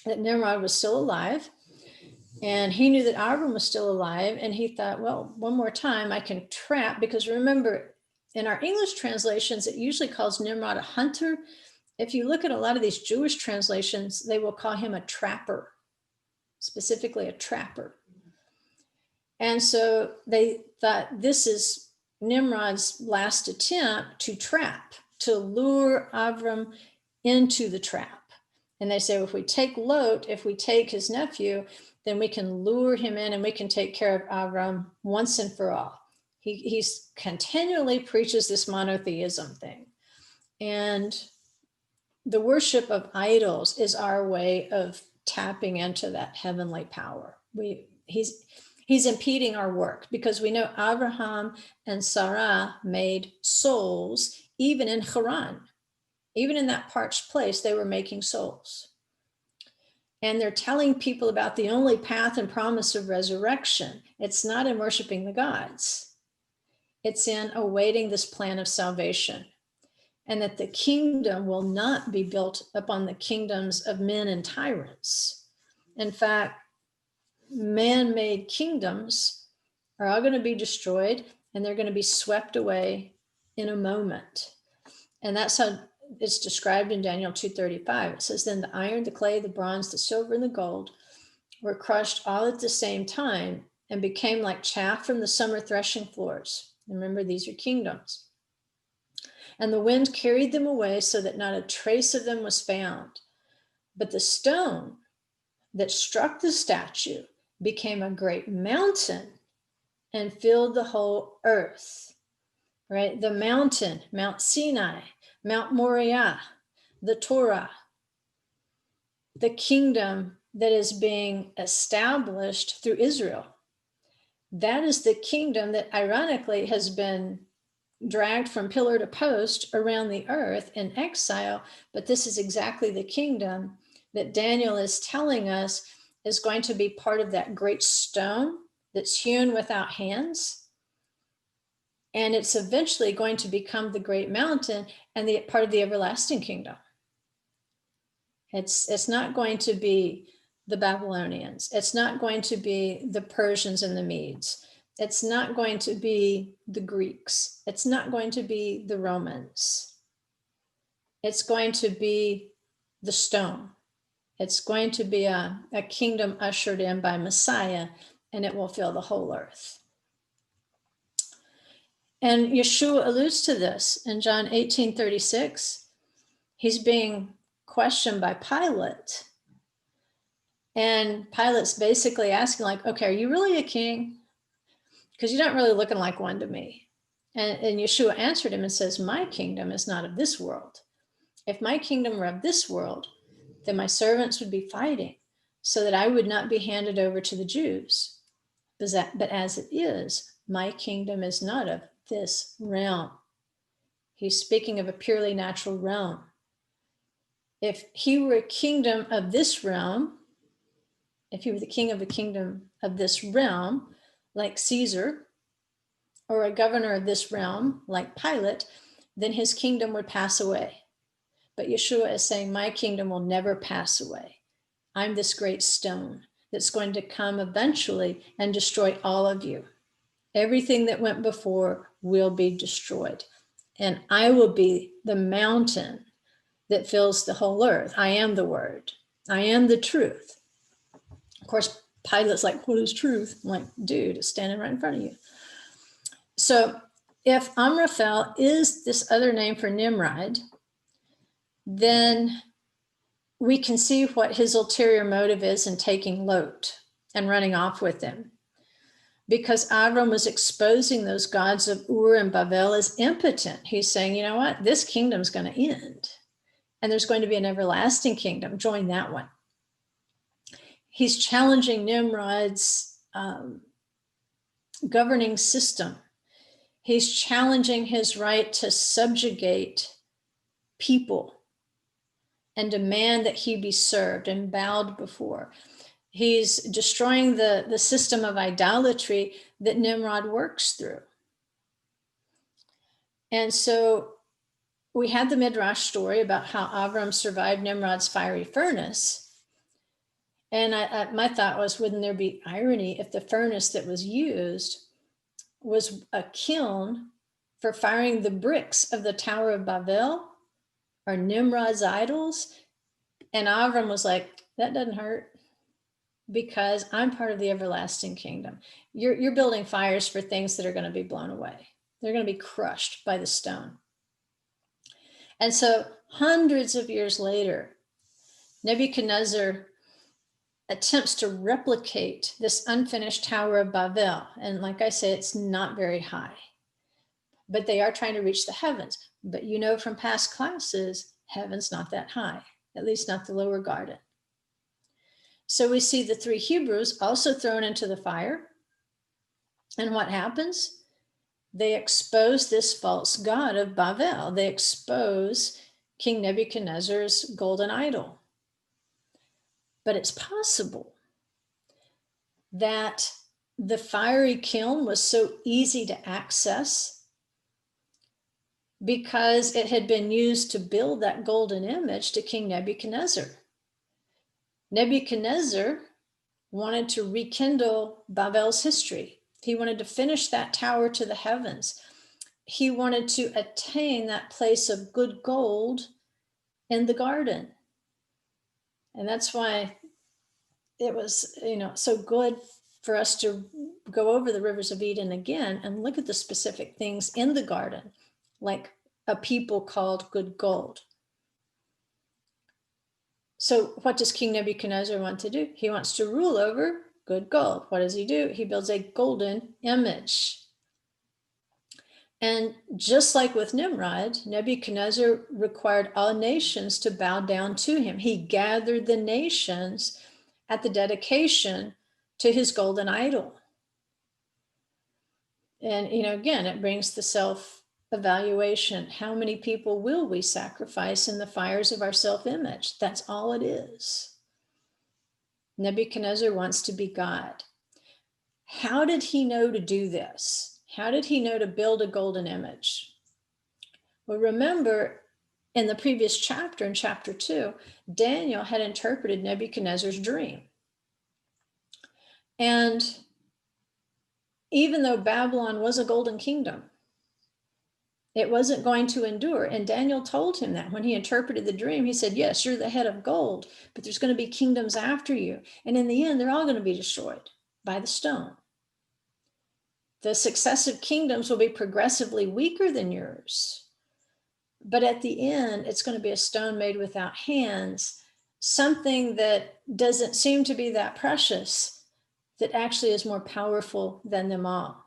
that Nimrod was still alive, and he knew that Abram was still alive, and he thought, well, one more time I can trap, because remember, in our English translations, it usually calls Nimrod a hunter. If you look at a lot of these Jewish translations, they will call him a trapper, specifically a trapper. And so they thought this is Nimrod's last attempt to trap, to lure Avram into the trap. And they say, well, if we take Lot, if we take his nephew, then we can lure him in and we can take care of Avram once and for all. He's continually preaches this monotheism thing. And the worship of idols is our way of tapping into that heavenly power. He's impeding our work, because we know Abraham and Sarah made souls, even in Kharan, even in that parched place, they were making souls. And they're telling people about the only path and promise of resurrection. It's not in worshiping the gods. It's in awaiting this plan of salvation. And that the kingdom will not be built upon the kingdoms of men and tyrants. In fact, man-made kingdoms are all going to be destroyed, and they're going to be swept away in a moment. And that's how it's described in Daniel 2:35. It says, then the iron, the clay, the bronze, the silver, and the gold were crushed all at the same time and became like chaff from the summer threshing floors. Remember, these are kingdoms. And the wind carried them away so that not a trace of them was found. But the stone that struck the statue became a great mountain and filled the whole earth, right? The mountain, Mount Sinai, Mount Moriah, the Torah, the kingdom that is being established through Israel. That is the kingdom that ironically has been dragged from pillar to post around the earth in exile. But this is exactly the kingdom that Daniel is telling us is going to be part of that great stone that's hewn without hands. And it's eventually going to become the great mountain and the part of the everlasting kingdom. It's not going to be the Babylonians. It's not going to be the Persians and the Medes. It's not going to be the Greeks. It's not going to be the Romans. It's going to be the stone. It's going to be a kingdom ushered in by Messiah, and it will fill the whole earth. And Yeshua alludes to this in John 18:36. He's being questioned by Pilate. And Pilate's basically asking, like, okay, are you really a king? Because you're not really looking like one to me. And Yeshua answered him and says, my kingdom is not of this world. If my kingdom were of this world, then my servants would be fighting so that I would not be handed over to the Jews. But as it is, my kingdom is not of this realm. He's speaking of a purely natural realm. If he were a kingdom of this realm, if he were the king of a kingdom of this realm, like Caesar, or a governor of this realm, like Pilate, then his kingdom would pass away. But Yeshua is saying, my kingdom will never pass away. I'm this great stone that's going to come eventually and destroy all of you. Everything that went before will be destroyed. And I will be the mountain that fills the whole earth. I am the word. I am the truth. Of course, Pilate's like, what is truth? I'm like, dude, it's standing right in front of you. So if Amraphel is this other name for Nimrod, then we can see what his ulterior motive is in taking Lot and running off with him. Because Avram was exposing those gods of Ur and Babel as impotent. He's saying, you know what? This kingdom's going to end. And there's going to be an everlasting kingdom. Join that one. He's challenging Nimrod's governing system. He's challenging his right to subjugate people and demand that he be served and bowed before. He's destroying the system of idolatry that Nimrod works through. And so we had the Midrash story about how Avram survived Nimrod's fiery furnace. And my thought was, wouldn't there be irony if the furnace that was used was a kiln for firing the bricks of the Tower of Babel or Nimrod's idols? And Avram was like, that doesn't hurt because I'm part of the everlasting kingdom. You're building fires for things that are going to be blown away. They're going to be crushed by the stone. And so hundreds of years later, Nebuchadnezzar attempts to replicate this unfinished Tower of Babel. And like I say, it's not very high, but they are trying to reach the heavens. But you know from past classes, heaven's not that high, at least not the lower garden. So we see the three Hebrews also thrown into the fire. And what happens? They expose this false god of Babel. They expose King Nebuchadnezzar's golden idol. But it's possible that the fiery kiln was so easy to access because it had been used to build that golden image to King Nebuchadnezzar. Nebuchadnezzar wanted to rekindle Babel's history. He wanted to finish that tower to the heavens. He wanted to attain that place of good gold in the garden. And that's why it was, so good for us to go over the rivers of Eden again and look at the specific things in the garden, like a people called good gold. So what does King Nebuchadnezzar want to do? He wants to rule over good gold. What does he do? He builds a golden image. And just like with Nimrod, Nebuchadnezzar required all nations to bow down to him. He gathered the nations at the dedication to his golden idol. And, again, it brings the self-evaluation. How many people will we sacrifice in the fires of our self-image? That's all it is. Nebuchadnezzar wants to be God. How did he know to do this? How did he know to build a golden image? Well, remember in the previous chapter, in chapter 2, Daniel had interpreted Nebuchadnezzar's dream. And even though Babylon was a golden kingdom. It wasn't going to endure. And Daniel told him that when he interpreted the dream. He said, yes, you're the head of gold, but there's going to be kingdoms after you. And in the end, they're all going to be destroyed by the stone. The successive kingdoms will be progressively weaker than yours. But at the end, it's going to be a stone made without hands, something that doesn't seem to be that precious, that actually is more powerful than them all.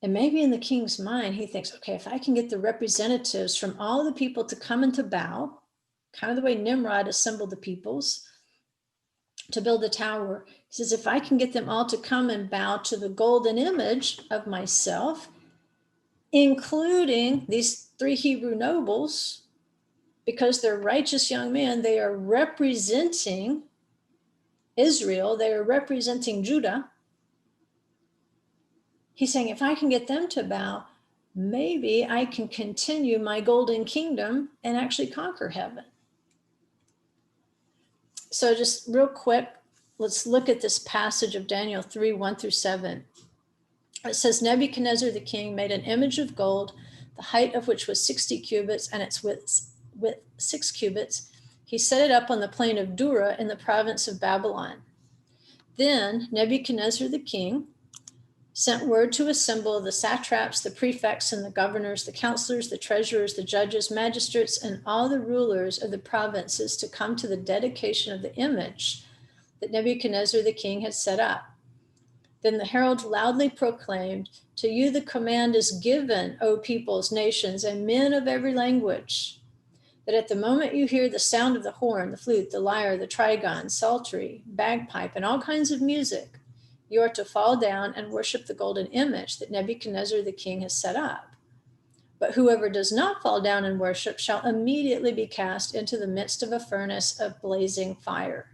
And maybe in the king's mind, he thinks, okay, if I can get the representatives from all the people to come and to bow, kind of the way Nimrod assembled the peoples to build the tower. He says, if I can get them all to come and bow to the golden image of myself, including these 3 Hebrew nobles, because they're righteous young men, they are representing Israel, they are representing Judah. He's saying, if I can get them to bow, maybe I can continue my golden kingdom and actually conquer heaven. So just real quick, let's look at this passage of Daniel 3, 1-7. It says, Nebuchadnezzar the king made an image of gold, the height of which was 60 cubits and its width 6 cubits. He set it up on the plain of Dura in the province of Babylon. Then Nebuchadnezzar the king sent word to assemble the satraps, the prefects, and the governors, the counselors, the treasurers, the judges, magistrates, and all the rulers of the provinces to come to the dedication of the image that Nebuchadnezzar the king had set up. Then the herald loudly proclaimed, to you the command is given, O peoples, nations, and men of every language, that at the moment you hear the sound of the horn, the flute, the lyre, the trigon, psaltery, bagpipe, and all kinds of music, you are to fall down and worship the golden image that Nebuchadnezzar the king has set up. But whoever does not fall down and worship shall immediately be cast into the midst of a furnace of blazing fire.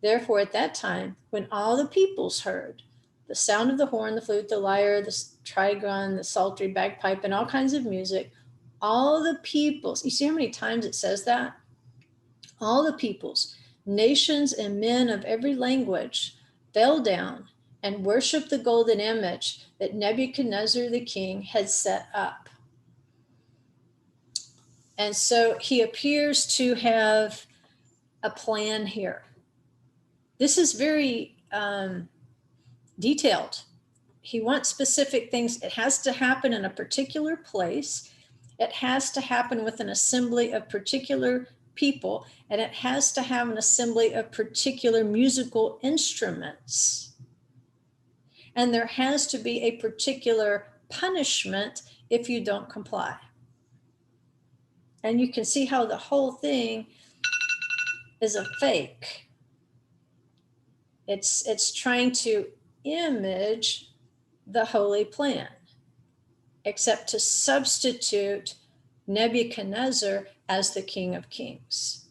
Therefore, at that time, when all the peoples heard the sound of the horn, the flute, the lyre, the trigon, the psaltery, bagpipe, and all kinds of music, all the peoples, you see how many times it says that? All the peoples, nations, and men of every language fell down and worshiped the golden image that Nebuchadnezzar the king had set up. And so he appears to have a plan here. This is very detailed. He wants specific things. It has to happen in a particular place. It has to happen with an assembly of particular people, and it has to have an assembly of particular musical instruments. And there has to be a particular punishment if you don't comply. And you can see how the whole thing is a fake. It's trying to image the holy plan, except to substitute Nebuchadnezzar as the King of Kings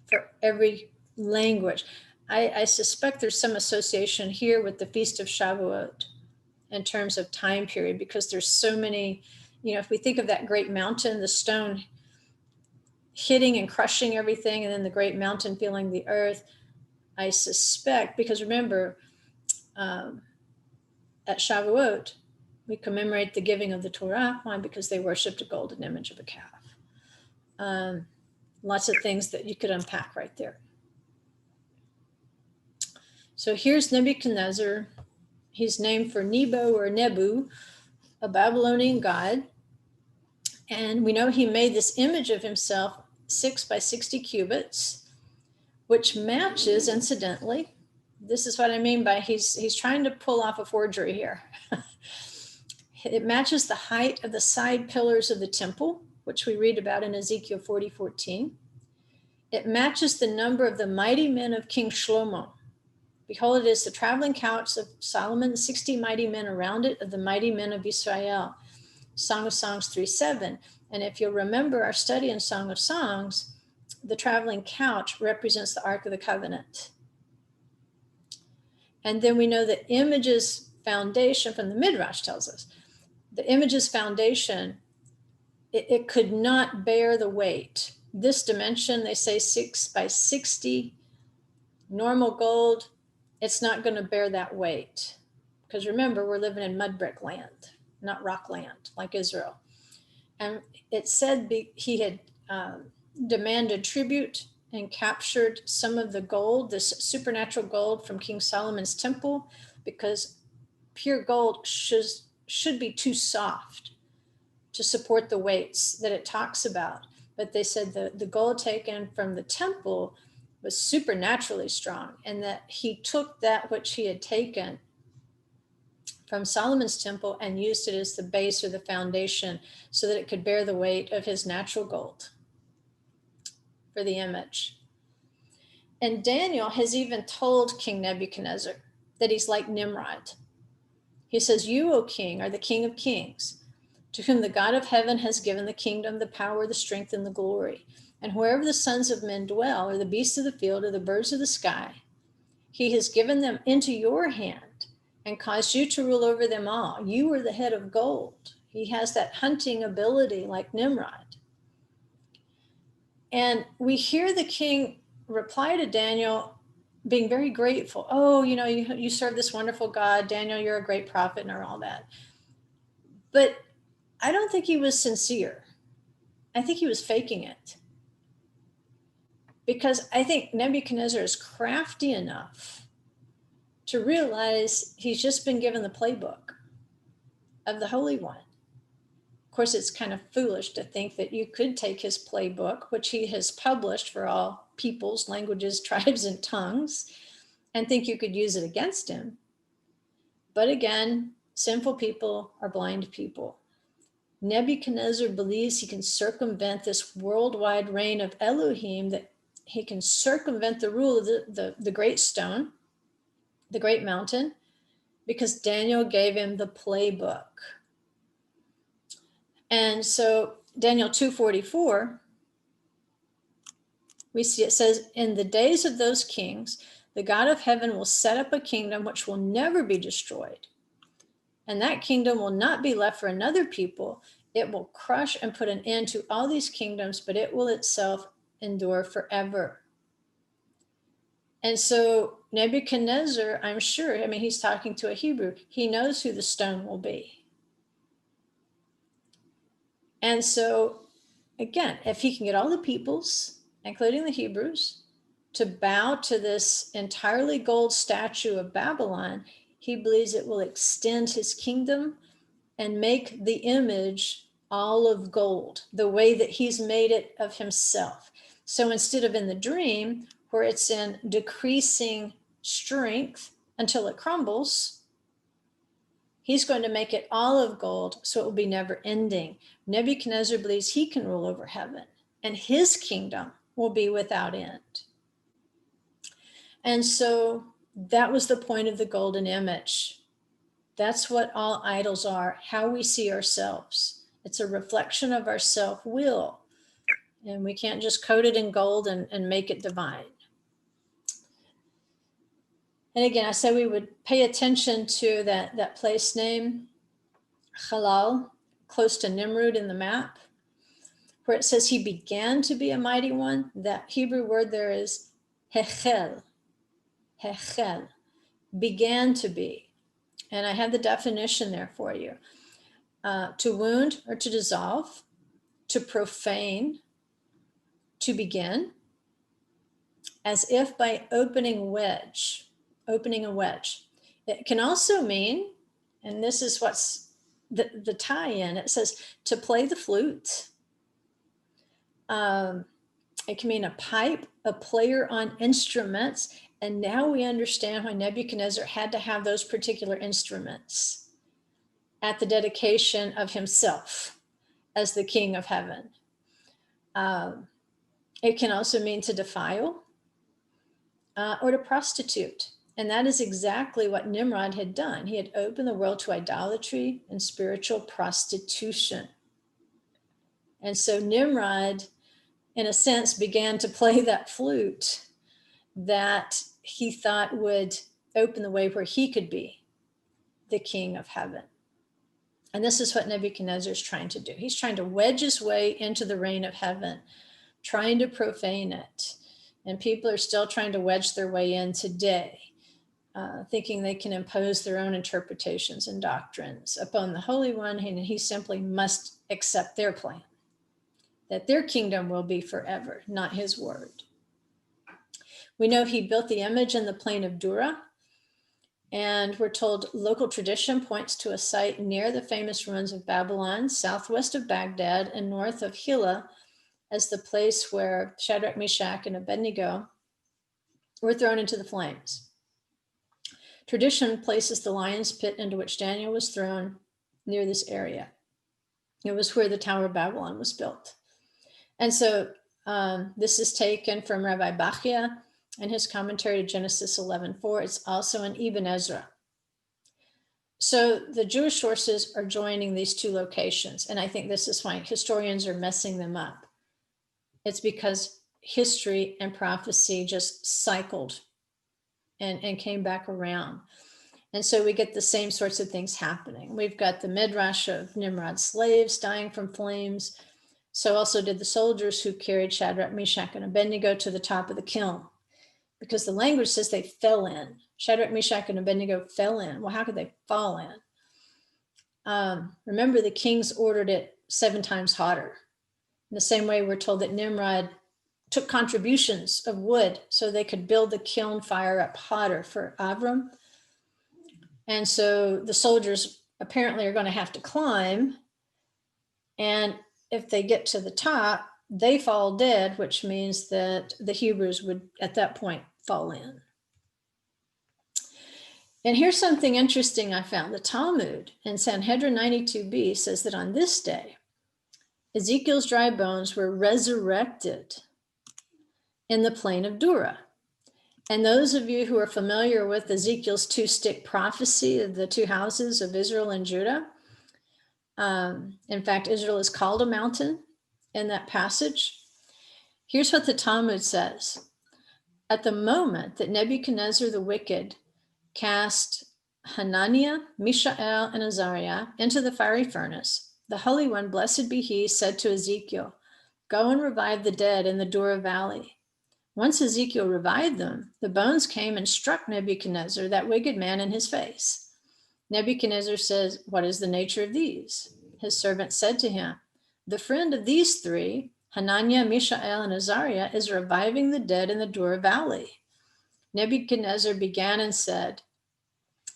for every language. I suspect there's some association here with the Feast of Shavuot in terms of time period, because there's so many, if we think of that great mountain, the stone hitting and crushing everything, and then the great mountain feeling the earth, I suspect, because remember, at Shavuot, we commemorate the giving of the Torah. Why? Because they worshipped a golden image of a calf. Lots of things that you could unpack right there. So here's Nebuchadnezzar. He's named for Nebo or Nebu, a Babylonian god. And we know he made this image of himself 6 by 60 cubits, which matches, incidentally, this is what I mean by he's trying to pull off a forgery here. It matches the height of the side pillars of the temple, which we read about in Ezekiel 40:14. It matches the number of the mighty men of King Shlomo. Behold, it is the traveling couch of Solomon, 60 mighty men around it, of the mighty men of Israel. Song of Songs 3:7. And if you'll remember our study in Song of Songs, the traveling couch represents the Ark of the Covenant. And then we know the image's foundation from the Midrash tells us, the image's foundation, it could not bear the weight. This dimension, they say 6 by 60, normal gold, it's not going to bear that weight because remember, we're living in mud brick land, not rock land like Israel. And it said he had demanded tribute and captured some of the gold, this supernatural gold from King Solomon's temple, because pure gold should be too soft to support the weights that it talks about. But they said the gold taken from the temple was supernaturally strong, and that he took that which he had taken from Solomon's temple and used it as the base or the foundation so that it could bear the weight of his natural gold for the image. And Daniel has even told King Nebuchadnezzar that he's like Nimrod. He says, "You, O king, are the king of kings, to whom the God of heaven has given the kingdom, the power, the strength, and the glory. And wherever the sons of men dwell, or the beasts of the field, or the birds of the sky, he has given them into your hand and caused you to rule over them all. You are the head of gold." He has that hunting ability like Nimrod. And we hear the king reply to Daniel being very grateful. "Oh, you serve this wonderful God. Daniel, you're a great prophet," and all that. But I don't think he was sincere. I think he was faking it. Because I think Nebuchadnezzar is crafty enough to realize he's just been given the playbook of the Holy One. Of course, it's kind of foolish to think that you could take his playbook, which he has published for all peoples, languages, tribes, and tongues, and think you could use it against him. But again, sinful people are blind people. Nebuchadnezzar believes he can circumvent this worldwide reign of Elohim, that he can circumvent the rule of the great stone, the great mountain, because Daniel gave him the playbook. And so Daniel 2:44, we see it says, "In the days of those kings, the God of heaven will set up a kingdom which will never be destroyed. And that kingdom will not be left for another people. It will crush and put an end to all these kingdoms, but it will itself endure forever." And so Nebuchadnezzar, I'm sure, he's talking to a Hebrew. He knows who the stone will be. And so, again, if he can get all the peoples, including the Hebrews, to bow to this entirely gold statue of Babylon, he believes it will extend his kingdom and make the image all of gold, the way that he's made it of himself. So instead of in the dream, where it's in decreasing strength until it crumbles, he's going to make it all of gold, so it will be never ending. Nebuchadnezzar believes he can rule over heaven, and his kingdom will be without end. And so that was the point of the golden image. That's what all idols are, how we see ourselves. It's a reflection of our self-will. And we can't just coat it in gold and make it divine. And again, I said we would pay attention to that place name, Halal, close to Nimrod in the map, where it says he began to be a mighty one. That Hebrew word there is hechel, hechel, began to be. And I have the definition there for you. To wound or to dissolve, to profane, to begin, as if by opening a wedge. It can also mean, and this is what's the tie-in, it says to play the flute. It can mean a pipe, a player on instruments. And now we understand why Nebuchadnezzar had to have those particular instruments at the dedication of himself as the king of heaven. It can also mean to defile or to prostitute. And that is exactly what Nimrod had done. He had opened the world to idolatry and spiritual prostitution. And so Nimrod, in a sense, began to play that flute that he thought would open the way where he could be the king of heaven. And this is what Nebuchadnezzar is trying to do. He's trying to wedge his way into the reign of heaven, trying to profane it. And people are still trying to wedge their way in today. thinking they can impose their own interpretations and doctrines upon the Holy One, and he simply must accept their plan, that their kingdom will be forever, not his word. We know he built the image in the plain of Dura, and we're told local tradition points to a site near the famous ruins of Babylon, southwest of Baghdad and north of Hilla, as the place where Shadrach, Meshach, and Abednego were thrown into the flames. Tradition places the lion's pit into which Daniel was thrown near this area. It was where the Tower of Babylon was built. And so this is taken from Rabbi Bachia in his commentary to Genesis 11:4. It's also in Ibn Ezra. So the Jewish sources are joining these two locations. And I think this is why historians are messing them up. It's because history and prophecy just cycled and came back around. And so we get the same sorts of things happening. We've got the Midrash of Nimrod's slaves dying from flames. So also did the soldiers who carried Shadrach, Meshach, and Abednego to the top of the kiln, because the language says they fell in. Shadrach, Meshach, and Abednego fell in. Well, how could they fall in? Remember, the kings ordered it 7 times hotter. In the same way, we're told that Nimrod took contributions of wood so they could build the kiln fire up hotter for Avram. And so the soldiers apparently are going to have to climb. And if they get to the top, they fall dead, which means that the Hebrews would at that point fall in. And here's something interesting I found. The Talmud in Sanhedrin 92b says that on this day, Ezekiel's dry bones were resurrected in the plain of Dura. And those of you who are familiar with Ezekiel's 2-stick prophecy of the 2 houses of Israel and Judah, in fact, Israel is called a mountain in that passage. Here's what the Talmud says. At the moment that Nebuchadnezzar the wicked cast Hananiah, Mishael, and Azariah into the fiery furnace, the Holy One, blessed be he, said to Ezekiel, "Go and revive the dead in the Dura valley." Once Ezekiel revived them, the bones came and struck Nebuchadnezzar, that wicked man, in his face. Nebuchadnezzar says, "What is the nature of these?" His servant said to him, "The friend of these 3, Hananiah, Mishael, and Azariah, is reviving the dead in the Dura valley." Nebuchadnezzar began and said,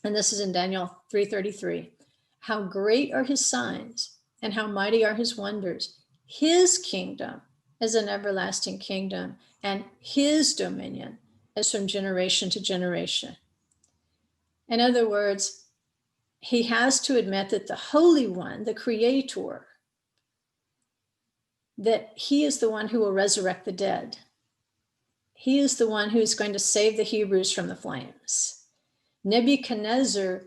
and this is in Daniel 3:33, "How great are his signs, and how mighty are his wonders. His kingdom is an everlasting kingdom, and his dominion is from generation to generation." In other words, he has to admit that the Holy One, the Creator, that he is the one who will resurrect the dead. He is the one who is going to save the Hebrews from the flames. Nebuchadnezzar,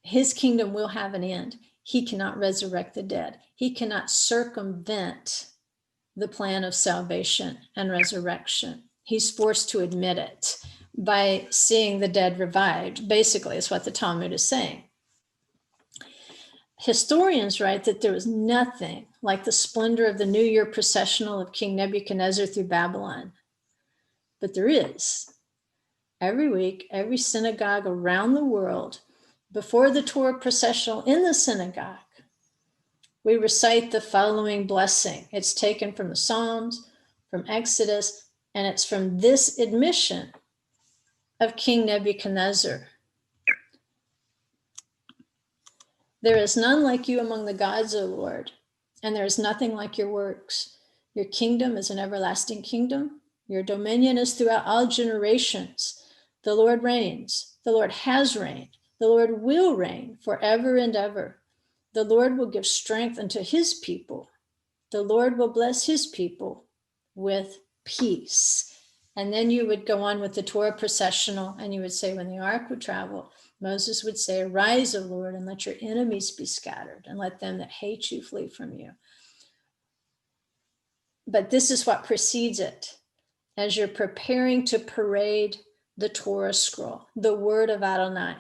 his kingdom will have an end. He cannot resurrect the dead. He cannot circumvent the plan of salvation and resurrection. He's forced to admit it by seeing the dead revived, basically, is what the Talmud is saying. Historians write that there was nothing like the splendor of the New Year processional of King Nebuchadnezzar through Babylon. But there is. Every week, every synagogue around the world, before the Torah processional in the synagogue, we recite the following blessing. It's taken from the Psalms, from Exodus, and it's from this admission of King Nebuchadnezzar. "There is none like you among the gods, O Lord, and there is nothing like your works. Your kingdom is an everlasting kingdom. Your dominion is throughout all generations. The Lord reigns. The Lord has reigned. The Lord will reign forever and ever. The Lord will give strength unto his people. The Lord will bless his people with peace." And then you would go on with the Torah processional, and you would say, when the ark would travel, Moses would say, "Arise, O Lord, and let your enemies be scattered, and let them that hate you flee from you." But this is what precedes it. As you're preparing to parade the Torah scroll, the word of Adonai.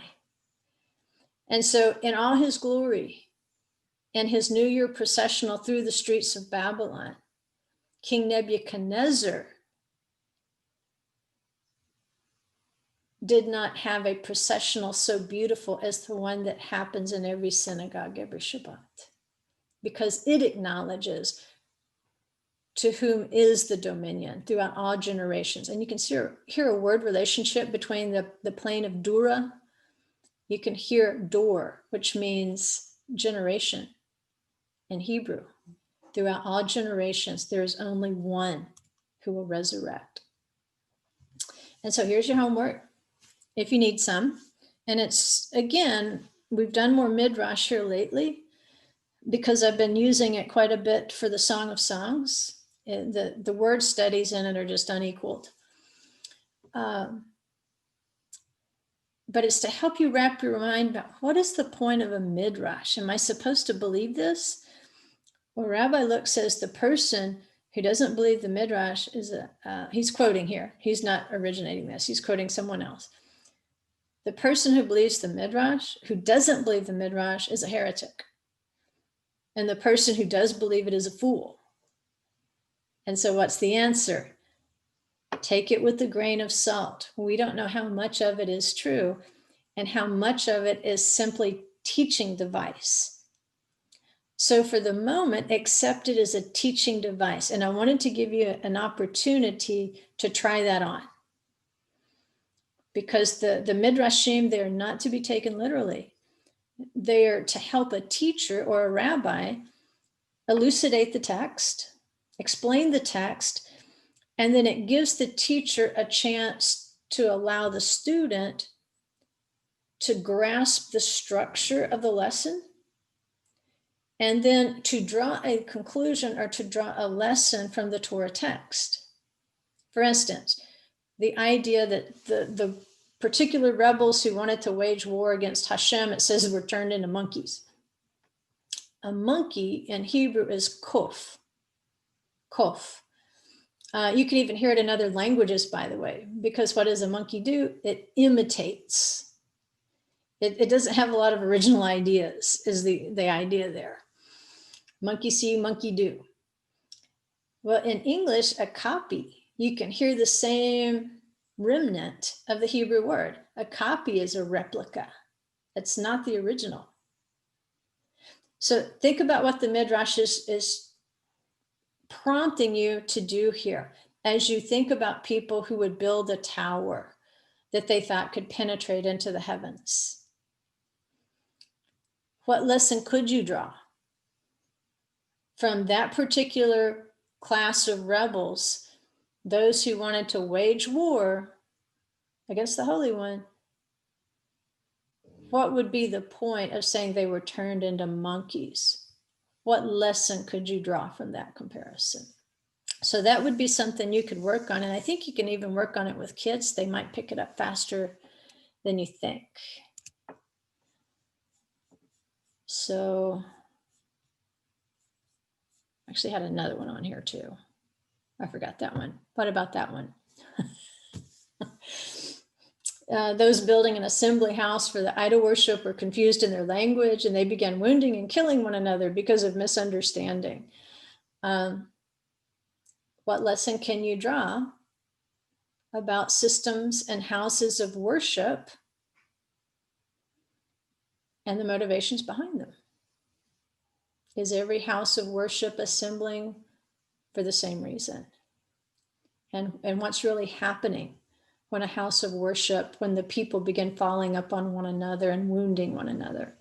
And so in all his glory, in his New Year processional through the streets of Babylon, King Nebuchadnezzar did not have a processional so beautiful as the one that happens in every synagogue every Shabbat, because it acknowledges to whom is the dominion throughout all generations. And you can hear a word relationship between the plane of Dura. You can hear Dor, which means generation in Hebrew. Throughout all generations, there is only one who will resurrect. And so here's your homework, if you need some. And it's, again, we've done more Midrash here lately because I've been using it quite a bit for the Song of Songs. The word studies in it are just unequaled. But it's to help you wrap your mind about what is the point of a Midrash? Am I supposed to believe this? Well, Rabbi Lekh says the person who doesn't believe the Midrash is he's quoting here. He's not originating this. He's quoting someone else. The person who believes the Midrash, who doesn't believe the Midrash, is a heretic. And the person who does believe it is a fool. And so what's the answer? Take it with a grain of salt. We don't know how much of it is true and how much of it is simply teaching device. So for the moment, accept it as a teaching device. And I wanted to give you an opportunity to try that on. Because the Midrashim, they're not to be taken literally. They are to help a teacher or a rabbi elucidate the text, explain the text, and then it gives the teacher a chance to allow the student to grasp the structure of the lesson and then to draw a conclusion or to draw a lesson from the Torah text. For instance, the idea that the particular rebels who wanted to wage war against Hashem, it says, were turned into monkeys. A monkey in Hebrew is kof. Kof. You can even hear it in other languages, by the way, because what does a monkey do? It imitates. It doesn't have a lot of original ideas, is the idea there. Monkey see, monkey do. Well, in English, a copy, you can hear the same remnant of the Hebrew word. A copy is a replica. It's not the original. So think about what the Midrash is prompting you to do here as you think about people who would build a tower that they thought could penetrate into the heavens. What lesson could you draw from that particular class of rebels, those who wanted to wage war against the Holy One? What would be the point of saying they were turned into monkeys? What lesson could you draw from that comparison? So that would be something you could work on. And I think you can even work on it with kids. They might pick it up faster than you think. So I actually had another one on here too. I forgot that one. What about that one? Those building an assembly house for the idol worship were confused in their language, and they began wounding and killing one another because of misunderstanding. What lesson can you draw about systems and houses of worship and the motivations behind them? Is every house of worship assembling for the same reason? And what's really happening when a house of worship, when the people begin falling up on one another and wounding one another?